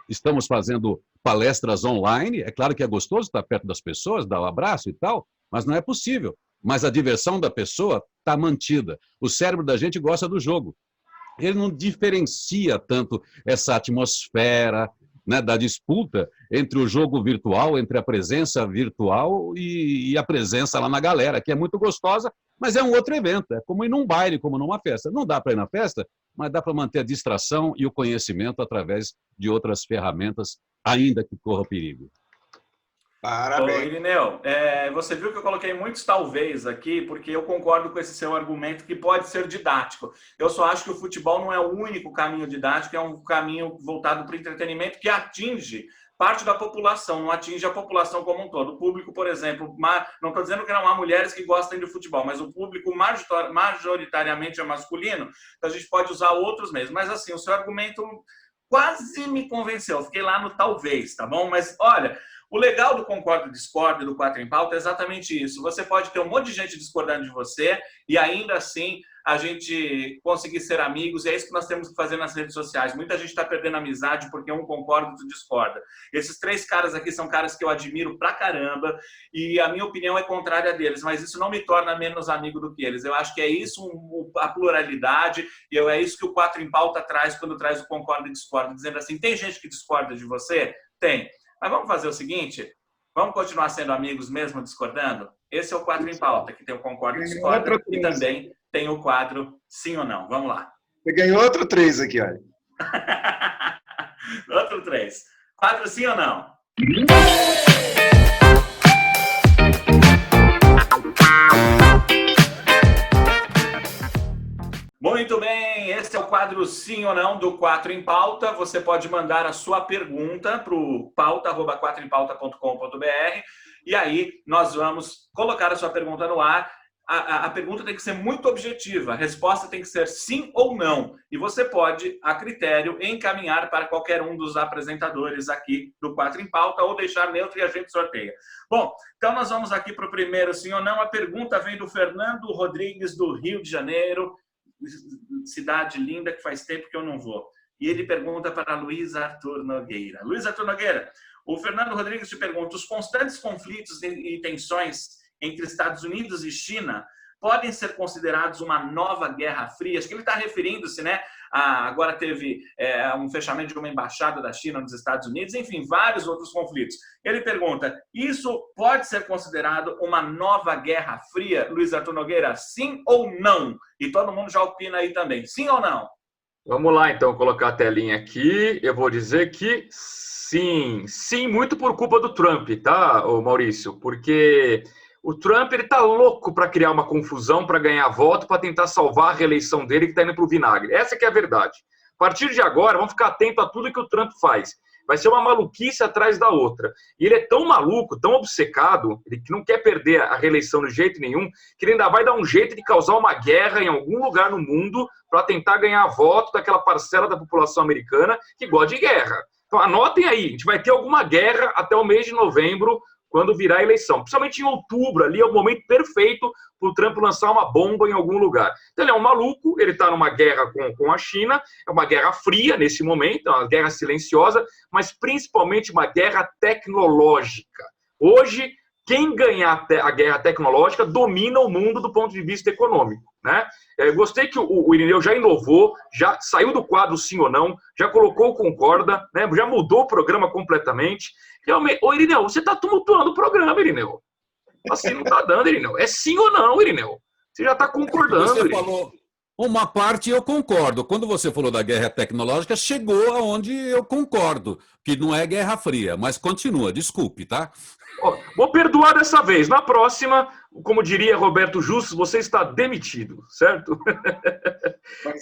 Estamos fazendo palestras online. É claro que é gostoso estar perto das pessoas, dar um abraço e tal, mas não é possível. Mas a diversão da pessoa está mantida. O cérebro da gente gosta do jogo. Ele não diferencia tanto essa atmosfera, né, da disputa entre o jogo virtual, entre a presença virtual e a presença lá na galera, que é muito gostosa, mas é um outro evento, é como ir num baile, como numa festa. Não dá para ir na festa, mas dá para manter a distração e o conhecimento através de outras ferramentas, ainda que corra perigo. Parabéns. Ô, Irineu, você viu que eu coloquei muitos talvez aqui, porque eu concordo com esse seu argumento que pode ser didático. Eu só acho que o futebol não é o único caminho didático, é um caminho voltado para o entretenimento que atinge parte da população, não atinge a população como um todo. O público, por exemplo, não estou dizendo que não há mulheres que gostem de futebol, mas o público majoritariamente é masculino, então a gente pode usar outros meios. Mas assim, o seu argumento quase me convenceu, eu fiquei lá no talvez, tá bom? Mas olha, o legal do Concordo e Discordo, do 4 em Pauta, é exatamente isso. Você pode ter um monte de gente discordando de você e ainda assim a gente conseguir ser amigos, e é isso que nós temos que fazer nas redes sociais. Muita gente está perdendo amizade porque um concorda e outro discorda. Esses 3 caras aqui são caras que eu admiro pra caramba e a minha opinião é contrária deles, mas isso não me torna menos amigo do que eles. Eu acho que é isso a pluralidade e é isso que o 4 em Pauta traz quando traz o Concordo e Discordo, dizendo assim, tem gente que discorda de você? Tem. Mas vamos fazer o seguinte, vamos continuar sendo amigos mesmo discordando? Esse é o 4 em Pauta, que tem o Concordo e Discordo e também tem o quadro Sim ou Não. Vamos lá. Você ganhou outro 3 aqui, olha. Outro 3. Quadro Sim ou Não? Muito bem, esse é o quadro Sim ou Não do 4 em Pauta. Você pode mandar a sua pergunta para o pauta@4empauta.com.br e aí nós vamos colocar a sua pergunta no ar. A pergunta tem que ser muito objetiva, a resposta tem que ser sim ou não. E você pode, a critério, encaminhar para qualquer um dos apresentadores aqui do 4 em Pauta ou deixar neutro e a gente sorteia. Bom, então nós vamos aqui para o primeiro sim ou não. A pergunta vem do Fernando Rodrigues, do Rio de Janeiro, cidade linda que faz tempo que eu não vou. E ele pergunta para Luiz Arthur Nogueira. Luiz Arthur Nogueira, o Fernando Rodrigues te pergunta, os constantes conflitos e tensões entre Estados Unidos e China podem ser considerados uma nova Guerra Fria? Acho que ele está referindo-se, né? Agora teve um fechamento de uma embaixada da China nos Estados Unidos, enfim, vários outros conflitos. Ele pergunta, isso pode ser considerado uma nova Guerra Fria, Luiz Arthur Nogueira? Sim ou não? E todo mundo já opina aí também. Sim ou não? Vamos lá, então, colocar a telinha aqui. Eu vou dizer que sim. Sim, muito por culpa do Trump, tá, Maurício? Porque o Trump ele tá louco para criar uma confusão, para ganhar voto, para tentar salvar a reeleição dele que está indo para o vinagre. Essa que é a verdade. A partir de agora, vamos ficar atento a tudo que o Trump faz. Vai ser uma maluquice atrás da outra. E ele é tão maluco, tão obcecado, ele que não quer perder a reeleição de jeito nenhum, que ele ainda vai dar um jeito de causar uma guerra em algum lugar no mundo para tentar ganhar voto daquela parcela da população americana que gosta de guerra. Então anotem aí, a gente vai ter alguma guerra até o mês de novembro, quando virar a eleição. Principalmente em outubro, ali é o momento perfeito para o Trump lançar uma bomba em algum lugar. Então ele é um maluco, ele está numa guerra com a China, é uma guerra fria nesse momento, é uma guerra silenciosa, mas principalmente uma guerra tecnológica. Hoje, quem ganhar a guerra tecnológica domina o mundo do ponto de vista econômico, né? Eu gostei que o Irineu já inovou, já saiu do quadro sim ou não, já colocou o concorda, né? Já mudou o programa completamente. Ô, Irineu, você está tumultuando o programa, Irineu. Assim não está dando, Irineu. É sim ou não, Irineu. Você já está concordando, Você Irineu. falou uma parte eu concordo. Quando você falou da guerra tecnológica, chegou aonde eu concordo, que não é Guerra Fria, mas continua, desculpe, tá? Vou perdoar dessa vez. Na próxima, como diria Roberto Justus, você está demitido, certo?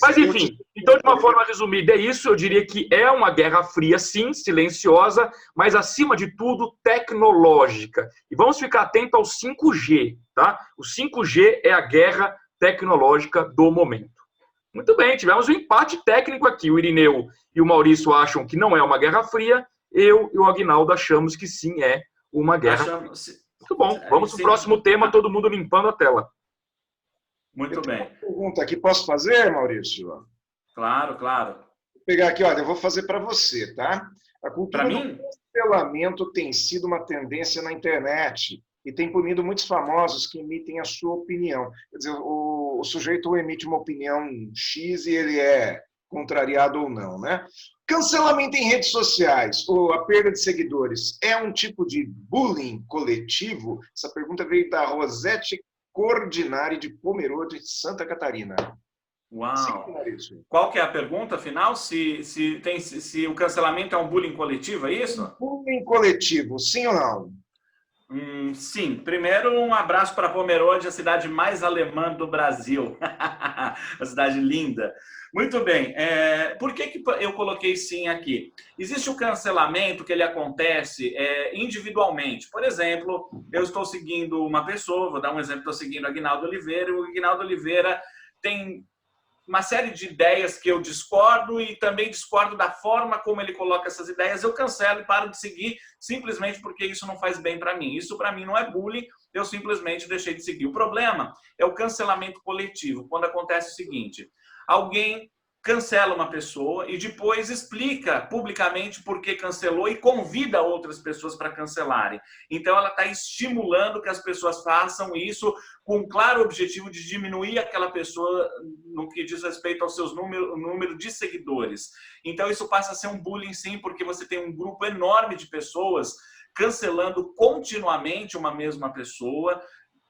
Mas enfim, então de uma forma resumida é isso. Eu diria que é uma guerra fria, sim, silenciosa, mas acima de tudo tecnológica. E vamos ficar atento ao 5G, tá? O 5G é a guerra tecnológica do momento. Muito bem, tivemos um empate técnico aqui. O Irineu e o Maurício acham que não é uma guerra fria. Eu e o Aguinaldo achamos que sim é uma guerra. Muito bom. Vamos para o próximo tema, todo mundo limpando a tela. Muito bem. Uma pergunta aqui, posso fazer, Maurício? Claro, claro. Vou pegar aqui, olha, eu vou fazer para você, tá? A cultura Para do mim? cancelamento tem sido uma tendência na internet e tem punido muitos famosos que emitem a sua opinião. Quer dizer, o sujeito emite uma opinião X e ele é contrariado ou não, né? Cancelamento em redes sociais ou a perda de seguidores é um tipo de bullying coletivo? Essa pergunta veio da Rosete Cordinari de Pomerode, Santa Catarina. Uau! Qual que é a pergunta final? Se o cancelamento é um bullying coletivo, é isso? Bullying coletivo, sim ou não? Sim. Primeiro, um abraço para Pomerode, a cidade mais alemã do Brasil. Uma cidade linda. Muito bem. Por que eu coloquei sim aqui? Existe o cancelamento que ele acontece individualmente. Por exemplo, eu estou seguindo uma pessoa, vou dar um exemplo, estou seguindo o Aguinaldo Oliveira, e o Aguinaldo Oliveira tem uma série de ideias que eu discordo e também discordo da forma como ele coloca essas ideias, eu cancelo e paro de seguir simplesmente porque isso não faz bem para mim. Isso para mim não é bullying, eu simplesmente deixei de seguir. O problema é o cancelamento coletivo, quando acontece o seguinte: alguém cancela uma pessoa e depois explica publicamente por que cancelou e convida outras pessoas para cancelarem. Então, ela está estimulando que as pessoas façam isso com o claro objetivo de diminuir aquela pessoa no que diz respeito aos seus número de seguidores. Então, isso passa a ser um bullying, sim, porque você tem um grupo enorme de pessoas cancelando continuamente uma mesma pessoa,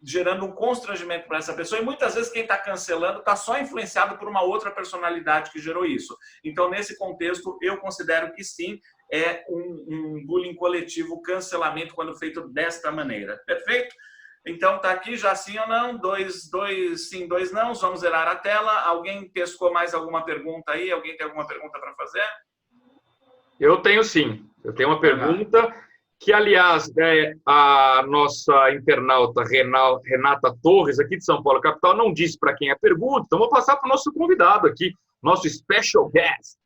gerando um constrangimento para essa pessoa, e muitas vezes quem está cancelando está só influenciado por uma outra personalidade que gerou isso. Então, nesse contexto, eu considero que sim, é um bullying coletivo, cancelamento quando feito desta maneira. Perfeito? Então, tá aqui já sim ou não? Dois sim, 2 não. Vamos zerar a tela. Alguém pescou mais alguma pergunta aí? Alguém tem alguma pergunta para fazer? Eu tenho sim. Eu tenho uma pergunta que, aliás, a nossa internauta Renata Torres, aqui de São Paulo, capital, não disse para quem é a pergunta, então vou passar para o nosso convidado aqui, nosso special guest,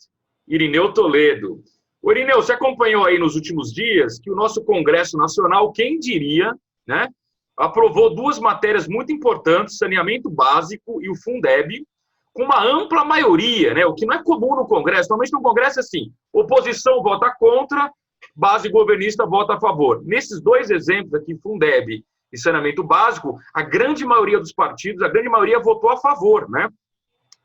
Irineu Toledo. O Irineu, você acompanhou aí nos últimos dias que o nosso Congresso Nacional, quem diria, né, aprovou 2 matérias muito importantes, saneamento básico e o Fundeb, com uma ampla maioria, né, o que não é comum no Congresso. Normalmente no Congresso é assim, oposição vota contra, base governista vota a favor. Nesses 2 exemplos aqui, Fundeb e saneamento básico, a grande maioria dos partidos, a grande maioria votou a favor, né?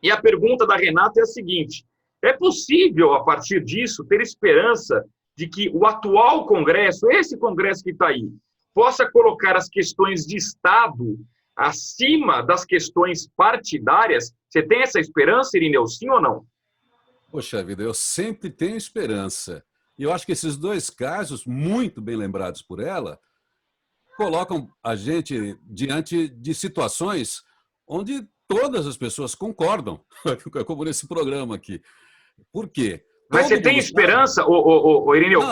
E a pergunta da Renata é a seguinte: é possível, a partir disso, ter esperança de que o atual Congresso, esse Congresso que está aí, possa colocar as questões de Estado acima das questões partidárias? Você tem essa esperança, Irineu, sim ou não? Poxa vida, eu sempre tenho esperança. E eu acho que esses 2 casos, muito bem lembrados por ela, colocam a gente diante de situações onde todas as pessoas concordam, como nesse programa aqui. Por quê? Mas você tem esperança, Irineu?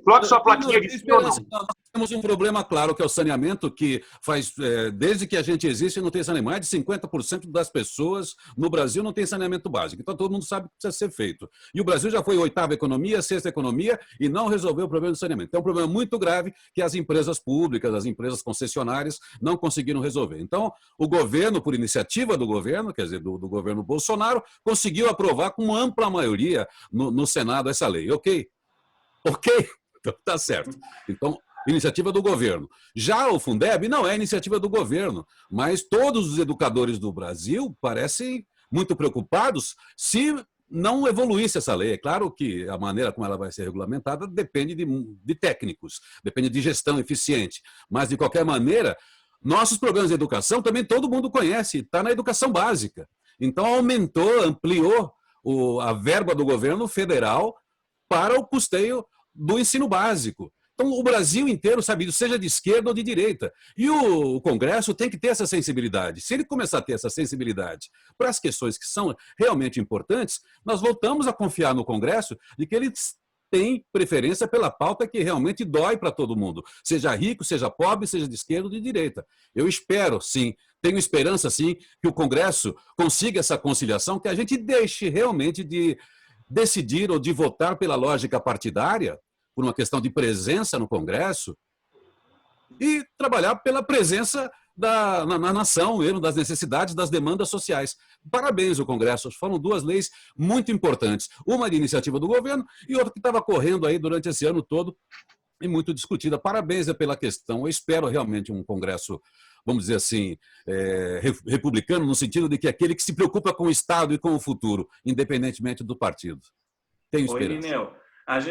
Coloque sua plaquinha de sim ou não. Nós temos um problema claro, que é o saneamento, que faz, desde que a gente existe, não tem saneamento. Mais de 50% das pessoas no Brasil não tem saneamento básico. Então, todo mundo sabe que precisa ser feito. E o Brasil já foi 8ª economia, 6ª economia, e não resolveu o problema do saneamento. É um problema muito grave que as empresas públicas, as empresas concessionárias, não conseguiram resolver. Então, o governo, por iniciativa do governo, quer dizer, do governo Bolsonaro, conseguiu aprovar com ampla maioria no Senado essa lei. Ok? Então, tá certo. Então, iniciativa do governo. Já o Fundeb não é iniciativa do governo, mas todos os educadores do Brasil parecem muito preocupados se não evoluísse essa lei. É claro que a maneira como ela vai ser regulamentada depende de técnicos, depende de gestão eficiente, mas, de qualquer maneira, nossos programas de educação também todo mundo conhece, está na educação básica. Então, aumentou, ampliou a verba do governo federal para o custeio do ensino básico. Então, o Brasil inteiro sabe isso, seja de esquerda ou de direita. E o Congresso tem que ter essa sensibilidade. Se ele começar a ter essa sensibilidade para as questões que são realmente importantes, nós voltamos a confiar no Congresso de que ele tem preferência pela pauta que realmente dói para todo mundo, seja rico, seja pobre, seja de esquerda ou de direita. Eu espero, sim, tenho esperança, sim, que o Congresso consiga essa conciliação, que a gente deixe realmente de decidir ou de votar pela lógica partidária, por uma questão de presença no Congresso, e trabalhar pela presença na nação, mesmo, das necessidades, das demandas sociais. Parabéns ao Congresso, foram 2 leis muito importantes. Uma de iniciativa do governo e outra que estava correndo aí durante esse ano todo e muito discutida. Parabéns pela questão. Eu espero realmente um Congresso, vamos dizer assim, republicano, no sentido de que aquele que se preocupa com o Estado e com o futuro, independentemente do partido. Tenho Ô, esperança. Irineu,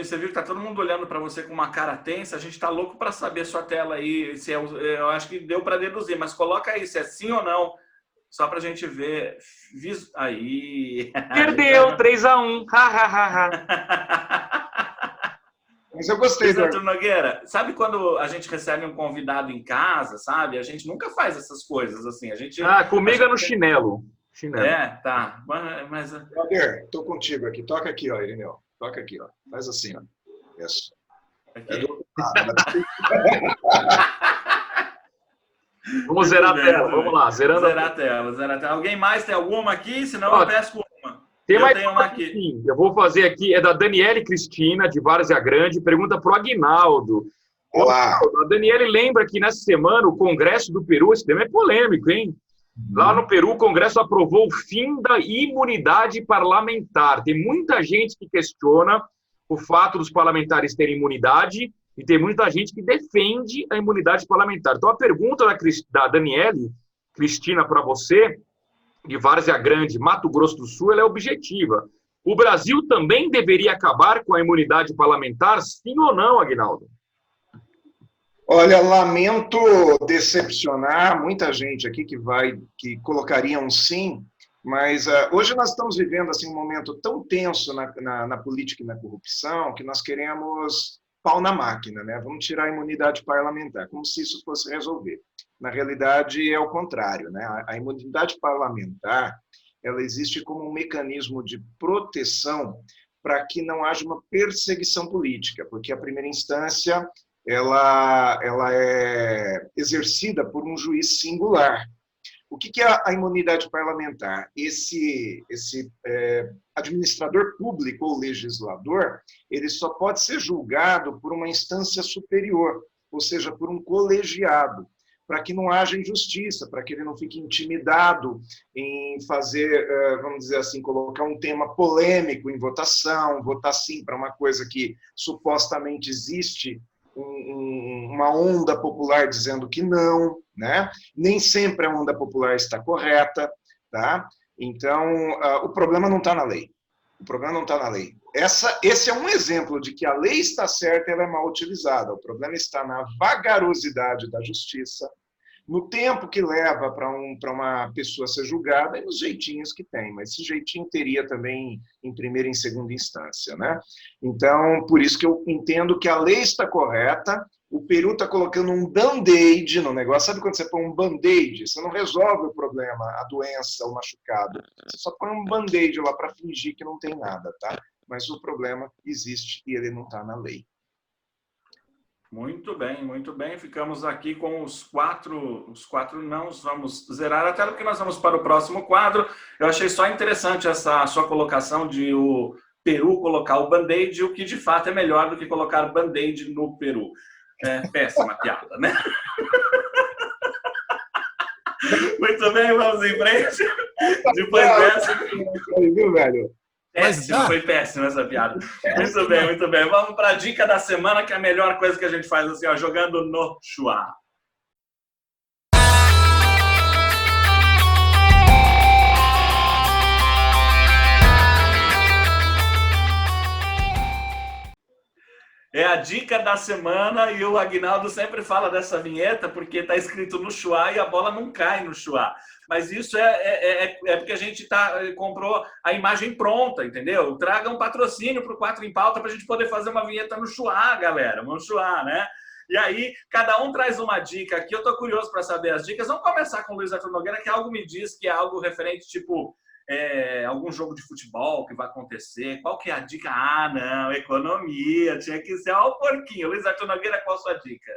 você viu que tá todo mundo olhando para você com uma cara tensa. A gente tá louco para saber sua tela aí. Se eu acho que deu para deduzir, mas coloca aí se é sim ou não, só para a gente ver. Aí. Perdeu 3-1. Mas eu gostei. Luiz Arthur Nogueira, sabe quando a gente recebe um convidado em casa, sabe? A gente nunca faz essas coisas assim. Comigo é no chinelo. É, tá. Mas... Helder, tô contigo aqui. Toca aqui, ó, Irineu. Toca aqui, ó. Faz assim, ó. Isso. Vamos zerar a tela. Vamos lá, zerando zerar a tela. Alguém mais tem alguma aqui? Senão eu peço uma. Tem mais uma aqui. Sim, eu vou fazer aqui. É da Daniele Cristina, de Várzea Grande. Pergunta para o Aguinaldo. Olá. A Daniele lembra que nessa semana o Congresso do Peru, esse tema é polêmico, hein? Lá no Peru, o Congresso aprovou o fim da imunidade parlamentar. Tem muita gente que questiona o fato dos parlamentares terem imunidade e tem muita gente que defende a imunidade parlamentar. Então, a pergunta da Daniele Cristina para você, de Várzea Grande, Mato Grosso do Sul, ela é objetiva. O Brasil também deveria acabar com a imunidade parlamentar, sim ou não, Aguinaldo? Olha, lamento decepcionar muita gente aqui que colocaria um sim, mas hoje nós estamos vivendo assim, um momento tão tenso na política e na corrupção que nós queremos pau na máquina, né? Vamos tirar a imunidade parlamentar, como se isso fosse resolver. Na realidade, é o contrário, né? A imunidade parlamentar, ela existe como um mecanismo de proteção para que não haja uma perseguição política, porque a primeira instância ela é exercida por um juiz singular. O que é a imunidade parlamentar? Esse administrador público ou legislador, ele só pode ser julgado por uma instância superior, ou seja, por um colegiado, para que não haja injustiça, para que ele não fique intimidado em fazer, vamos dizer assim, colocar um tema polêmico em votação, votar sim para uma coisa que supostamente existe uma onda popular dizendo que não, né? Nem sempre a onda popular está correta, tá? Então, o problema não está na lei. O problema não está na lei. Esse é um exemplo de que a lei está certa e ela é mal utilizada. O problema está na vagarosidade da justiça, no tempo que leva para uma pessoa ser julgada e nos jeitinhos que tem. Mas esse jeitinho teria também em primeira e em segunda instância, né? Então, por isso que eu entendo que a lei está correta. O Peru está colocando um band-aid no negócio. Sabe quando você põe um band-aid? Você não resolve o problema, a doença, o machucado. Você só põe um band-aid lá para fingir que não tem nada, tá? Mas o problema existe e ele não está na lei. Muito bem, muito bem. Ficamos aqui com os quatro nãos. Vamos zerar a tela, porque nós vamos para o próximo quadro. Eu achei só interessante essa sua colocação de o Peru colocar o band-aid, o que de fato é melhor do que colocar o band-aid no Peru. É péssima piada, né? Muito bem, vamos em frente. Depois dessa... Viu, velho? Foi péssima essa piada. Muito bem, muito bem. Vamos para a dica da semana, que é a melhor coisa que a gente faz assim, ó, jogando no chua. É a dica da semana e o Aguinaldo sempre fala dessa vinheta porque está escrito no chua e a bola não cai no chua. Mas isso é porque a gente comprou a imagem pronta, entendeu? Traga um patrocínio para o 4 em Pauta para a gente poder fazer uma vinheta no chua, galera. No chua, né? E aí, cada um traz uma dica aqui. Eu estou curioso para saber as dicas. Vamos começar com o Luiz Arthur Nogueira, que algo me diz que é algo referente, tipo... algum jogo de futebol que vai acontecer. Qual que é a dica? Ah, não, economia, tinha que ser o porquinho. Luiz Arthur Nogueira, qual a sua dica?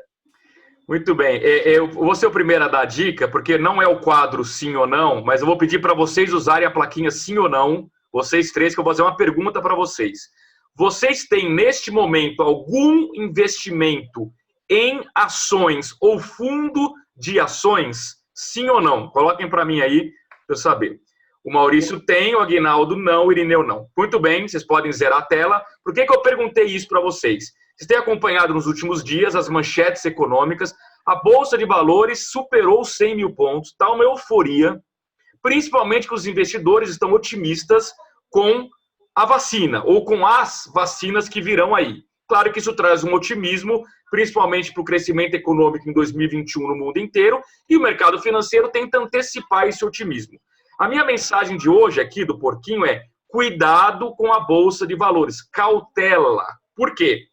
Muito bem, eu vou ser o primeiro a dar a dica, porque não é o quadro sim ou não, mas eu vou pedir para vocês usarem a plaquinha sim ou não, vocês três, que eu vou fazer uma pergunta para vocês. Vocês têm, neste momento, algum investimento em ações ou fundo de ações? Sim ou não? Coloquem para mim aí, para eu saber. O Maurício tem, o Aguinaldo não, o Irineu não. Muito bem, vocês podem zerar a tela. Por que eu perguntei isso para vocês? Vocês têm acompanhado nos últimos dias as manchetes econômicas. A Bolsa de Valores superou 100 mil pontos. Está uma euforia, principalmente que os investidores estão otimistas com a vacina, ou com as vacinas que virão aí. Claro que isso traz um otimismo, principalmente para o crescimento econômico em 2021 no mundo inteiro, e o mercado financeiro tenta antecipar esse otimismo. A minha mensagem de hoje aqui do Porquinho é: cuidado com a Bolsa de Valores, cautela. Por quê?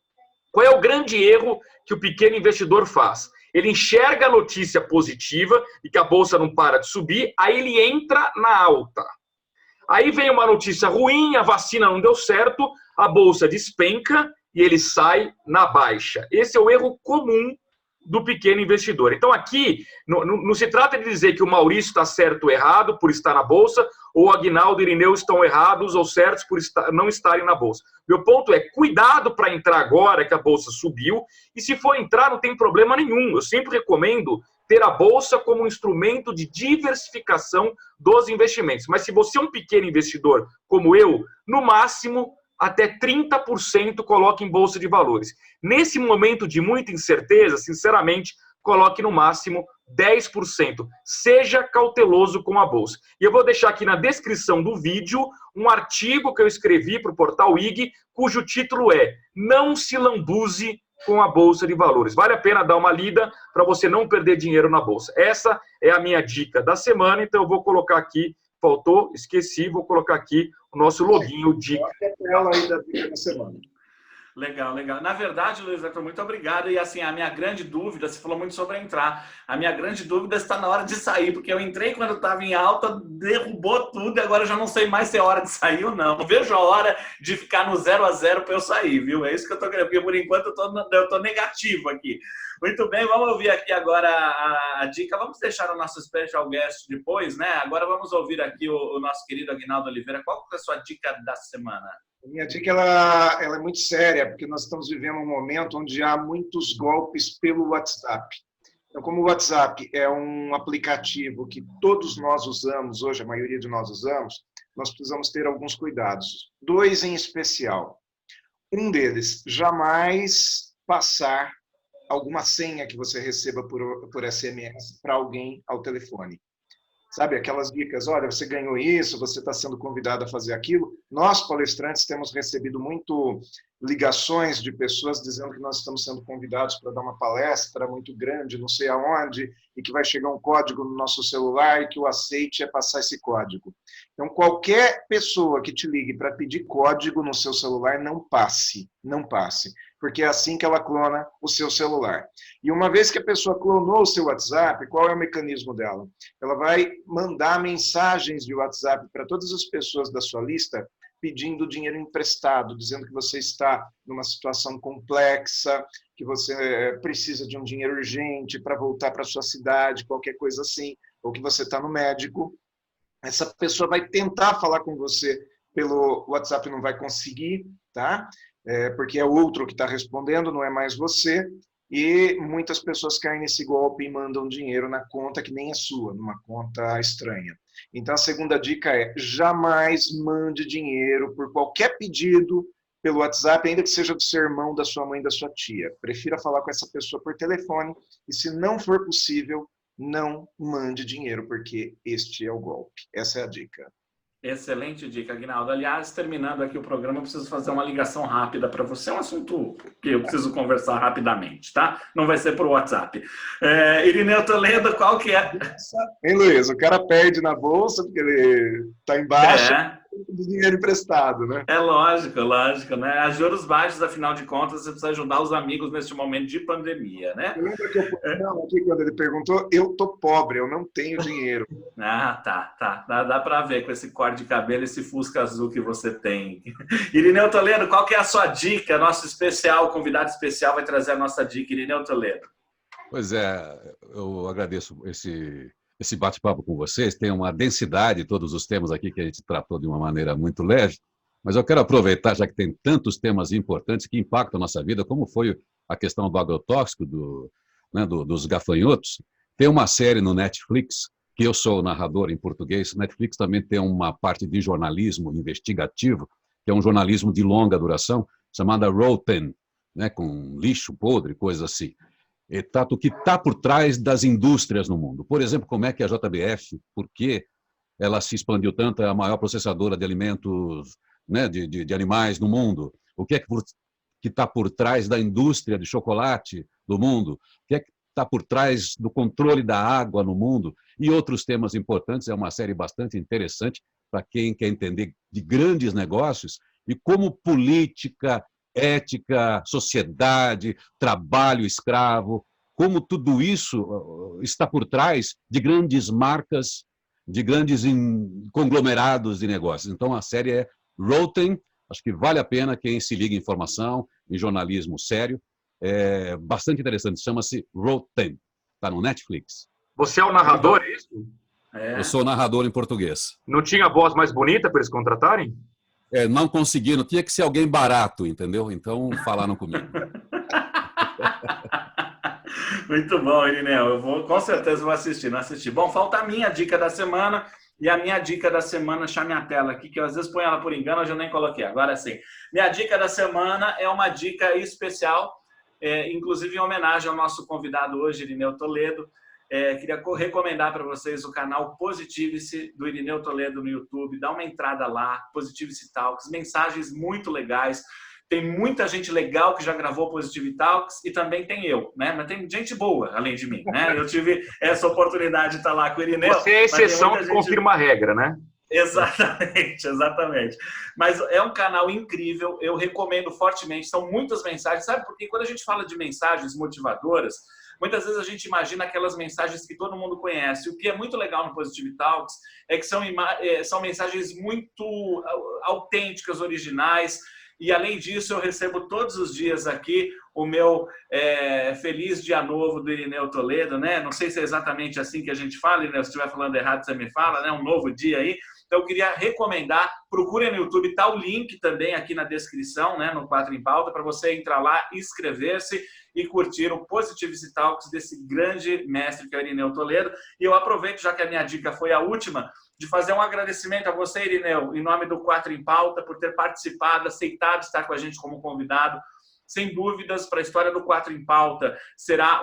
Qual é o grande erro que o pequeno investidor faz? Ele enxerga a notícia positiva e que a Bolsa não para de subir, aí ele entra na alta. Aí vem uma notícia ruim, a vacina não deu certo, a Bolsa despenca e ele sai na baixa. Esse é o erro comum do pequeno investidor. Então aqui não se trata de dizer que o Maurício está certo ou errado por estar na Bolsa, ou o Aguinaldo e o Irineu estão errados ou certos por não estarem na Bolsa. Meu ponto é: cuidado para entrar agora que a Bolsa subiu, e se for entrar não tem problema nenhum. Eu sempre recomendo ter a Bolsa como um instrumento de diversificação dos investimentos. Mas se você é um pequeno investidor como eu, no máximo até 30% coloque em Bolsa de Valores. Nesse momento de muita incerteza, sinceramente, coloque no máximo 10%. Seja cauteloso com a Bolsa. E eu vou deixar aqui na descrição do vídeo um artigo que eu escrevi para o portal IG, cujo título é "Não se lambuze com a Bolsa de Valores". Vale a pena dar uma lida para você não perder dinheiro na Bolsa. Essa é a minha dica da semana, então eu vou colocar aqui, esqueci, vou colocar aqui o nosso login, o dica. Ela aí da dica da semana. Legal, legal. Na verdade, Luiz Arthur, muito obrigado. E assim, a minha grande dúvida, você falou muito sobre entrar, a minha grande dúvida está na hora de sair, porque eu entrei quando estava em alta, derrubou tudo e agora eu já não sei mais se é hora de sair ou não. Não vejo a hora de ficar no 0 a 0 para eu sair, viu? É isso que eu estou querendo, porque por enquanto eu tô negativo aqui. Muito bem, vamos ouvir aqui agora a dica. Vamos deixar o nosso special guest depois, né? Agora vamos ouvir aqui o nosso querido Aguinaldo Oliveira. Qual é a sua dica da semana? A minha dica ela é muito séria, porque nós estamos vivendo um momento onde há muitos golpes pelo WhatsApp. Então, como o WhatsApp é um aplicativo que todos nós usamos, hoje a maioria de nós usamos, nós precisamos ter alguns cuidados. 2 em especial. Um deles, jamais passar alguma senha que você receba por SMS para alguém ao telefone. Sabe, aquelas dicas: olha, você ganhou isso, você está sendo convidado a fazer aquilo. Nós, palestrantes, temos recebido muito ligações de pessoas dizendo que nós estamos sendo convidados para dar uma palestra muito grande, não sei aonde, e que vai chegar um código no nosso celular e que o aceite é passar esse código. Então, qualquer pessoa que te ligue para pedir código no seu celular, não passe, porque é assim que ela clona o seu celular. E uma vez que a pessoa clonou o seu WhatsApp, qual é o mecanismo dela? Ela vai mandar mensagens de WhatsApp para todas as pessoas da sua lista pedindo dinheiro emprestado, dizendo que você está numa situação complexa, que você precisa de um dinheiro urgente para voltar para a sua cidade, qualquer coisa assim, ou que você está no médico. Essa pessoa vai tentar falar com você pelo WhatsApp, não vai conseguir, tá? Porque é outro que está respondendo, não é mais você. E muitas pessoas caem nesse golpe e mandam dinheiro na conta que nem é sua, numa conta estranha. Então, a segunda dica é: jamais mande dinheiro por qualquer pedido pelo WhatsApp, ainda que seja do seu irmão, da sua mãe, da sua tia. Prefira falar com essa pessoa por telefone e, se não for possível, não mande dinheiro, porque este é o golpe. Essa é a dica. Excelente dica, Aguinaldo. Aliás, terminando aqui o programa, eu preciso fazer uma ligação rápida para você. É um assunto que eu preciso conversar rapidamente, tá? Não vai ser por WhatsApp. Irineu Toledo, qual que é? Hein, Luiz? O cara perde na bolsa porque ele está embaixo do dinheiro emprestado, né? É lógico, né? A juros baixos, afinal de contas, você precisa ajudar os amigos nesse momento de pandemia, né? Eu lembro que aqui quando ele perguntou: eu tô pobre, eu não tenho dinheiro. Ah, tá. Dá para ver com esse corte de cabelo, esse Fusca azul que você tem. Irineu Toledo, qual que é a sua dica? Nosso especial, convidado especial vai trazer a nossa dica. Irineu Toledo. Pois é, eu agradeço esse bate-papo com vocês. Tem uma densidade, todos os temas aqui que a gente tratou de uma maneira muito leve, mas eu quero aproveitar, já que tem tantos temas importantes que impactam a nossa vida, como foi a questão do agrotóxico, dos gafanhotos. Tem uma série no Netflix, que eu sou o narrador em português. Netflix também tem uma parte de jornalismo investigativo, que é um jornalismo de longa duração, chamada Rotten, né, com lixo podre, coisas assim. O que está por trás das indústrias no mundo. Por exemplo, como é que a JBF, por que ela se expandiu tanto, é a maior processadora de alimentos né, de animais no mundo, o que é que está por trás da indústria de chocolate do mundo, o que é que está por trás do controle da água no mundo e outros temas importantes. É uma série bastante interessante para quem quer entender de grandes negócios e como política, ética, sociedade, trabalho escravo, como tudo isso está por trás de grandes marcas, de grandes conglomerados de negócios. Então, a série é Rotten, acho que vale a pena quem se liga em informação, em jornalismo sério. É bastante interessante, chama-se Rotten, está no Netflix. Você é o narrador, é isso? Eu sou narrador em português. Não tinha voz mais bonita para eles contratarem? Não conseguiram, tinha que ser alguém barato, entendeu? Então, falaram comigo. Muito bom, Irineu. Com certeza vou assistir, não assisti. Bom, falta a minha dica da semana. E a minha dica da semana, deixa minha tela aqui, que eu às vezes ponho ela por engano, hoje eu nem coloquei. Agora sim. Minha dica da semana é uma dica especial, inclusive em homenagem ao nosso convidado hoje, Irineu Toledo. Queria recomendar para vocês o canal Positivice do Irineu Toledo no YouTube. Dá uma entrada lá, Positivice Talks, mensagens muito legais. Tem muita gente legal que já gravou Positive Talks e também tem eu, né? Mas tem gente boa, além de mim, né? Eu tive essa oportunidade de estar lá com o Irineu. Você é a exceção que confirma a regra, né? Exatamente, exatamente. Mas é um canal incrível, eu recomendo fortemente, são muitas mensagens, sabe? Porque quando a gente fala de mensagens motivadoras, muitas vezes a gente imagina aquelas mensagens que todo mundo conhece. O que é muito legal no Positive Talks é que são mensagens muito autênticas, originais. E, além disso, eu recebo todos os dias aqui o meu feliz dia novo do Irineu Toledo, né? Não sei se é exatamente assim que a gente fala, Irineu, se estiver falando errado, você me fala, né? Um novo dia aí. Então, eu queria recomendar, procurem no YouTube, tá o link também aqui na descrição, né? No 4 em Pauta, para você entrar lá, inscrever-se e curtir o Positivity Talks desse grande mestre que é o Irineu Toledo. E eu aproveito, já que a minha dica foi a última, de fazer um agradecimento a você, Irineu, em nome do 4 em Pauta, por ter participado, aceitado estar com a gente como convidado. Sem dúvidas, para a história do 4 em Pauta, será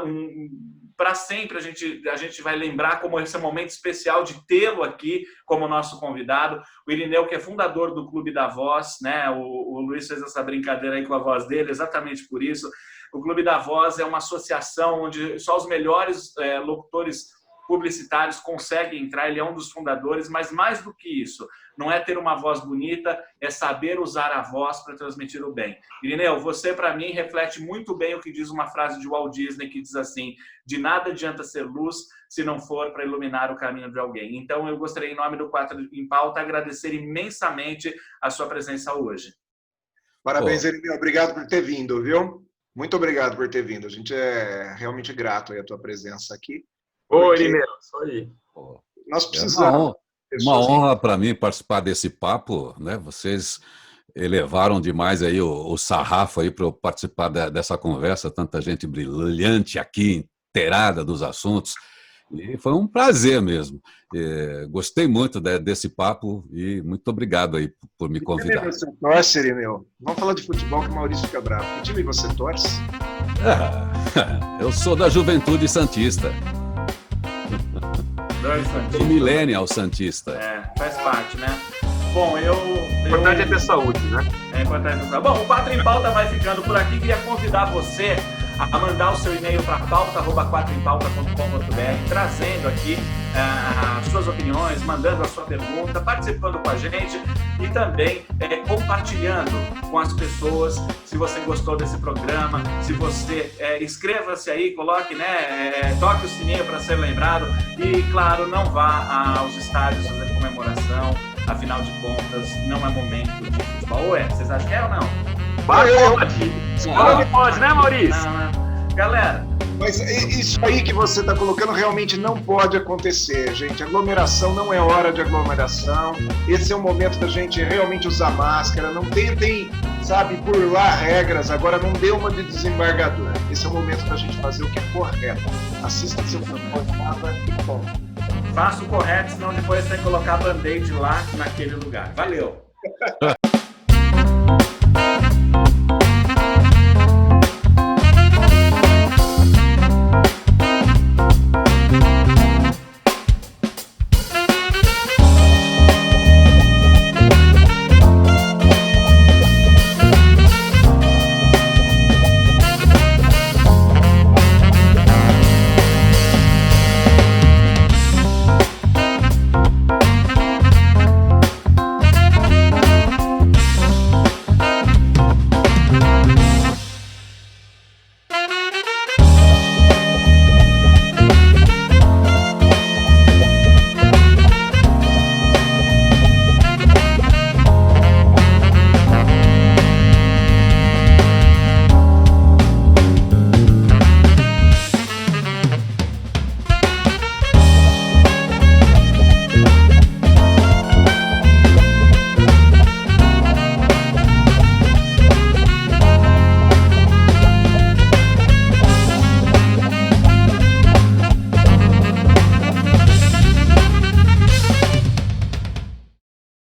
para sempre a gente vai lembrar como esse momento especial de tê-lo aqui como nosso convidado. O Irineu, que é fundador do Clube da Voz, né? O Luiz fez essa brincadeira aí com a voz dele, exatamente por isso. O Clube da Voz é uma associação onde só os melhores locutores publicitários conseguem entrar, ele é um dos fundadores, mas mais do que isso, não é ter uma voz bonita, é saber usar a voz para transmitir o bem. Irineu, você para mim reflete muito bem o que diz uma frase de Walt Disney que diz assim: de nada adianta ser luz se não for para iluminar o caminho de alguém. Então eu gostaria, em nome do 4 em Pauta, agradecer imensamente a sua presença hoje. Parabéns, Irineu, obrigado por ter vindo, viu? Muito obrigado por ter vindo, a gente é realmente grato aí a tua presença aqui. Ô, Irineu, isso aí. Nós precisamos. Uma honra para mim participar desse papo, né? Vocês elevaram demais aí o sarrafo aí para eu participar dessa conversa, tanta gente brilhante aqui, inteirada dos assuntos, e foi um prazer mesmo. Gostei muito desse papo e muito obrigado aí por me convidar. Que time você torce, Irineu? Vamos falar de futebol que o Maurício fica bravo. Que time você torce? Eu sou da Juventude Santista. O Millennial Santista. Faz parte, né? Bom, O importante é ter saúde, né? É importante ter saúde. Bom, o 4 em Pauta vai ficando por aqui. Queria convidar você a mandar o seu e-mail para pauta@4empauta.com.br, trazendo aqui as suas opiniões, mandando a sua pergunta, participando com a gente e também compartilhando com as pessoas. Se você gostou desse programa, se você inscreva-se aí, coloque, né, toque o sininho para ser lembrado e, claro, não vá aos estádios fazer comemoração. Afinal de contas, não é momento de futebol. Ou vocês acham que é ou não? Pode, né, Maurício? Não. Galera, mas isso aí que você está colocando realmente não pode acontecer, gente. Aglomeração não é hora de aglomeração. Esse é o momento da gente realmente usar máscara. Não tentem, sabe, burlar regras. Agora não dê uma de desembargador. Esse é o momento da gente fazer o que é correto. Assista seu futebol e ponto. Faça o correto, senão depois tem que colocar band-aid lá naquele lugar. Valeu!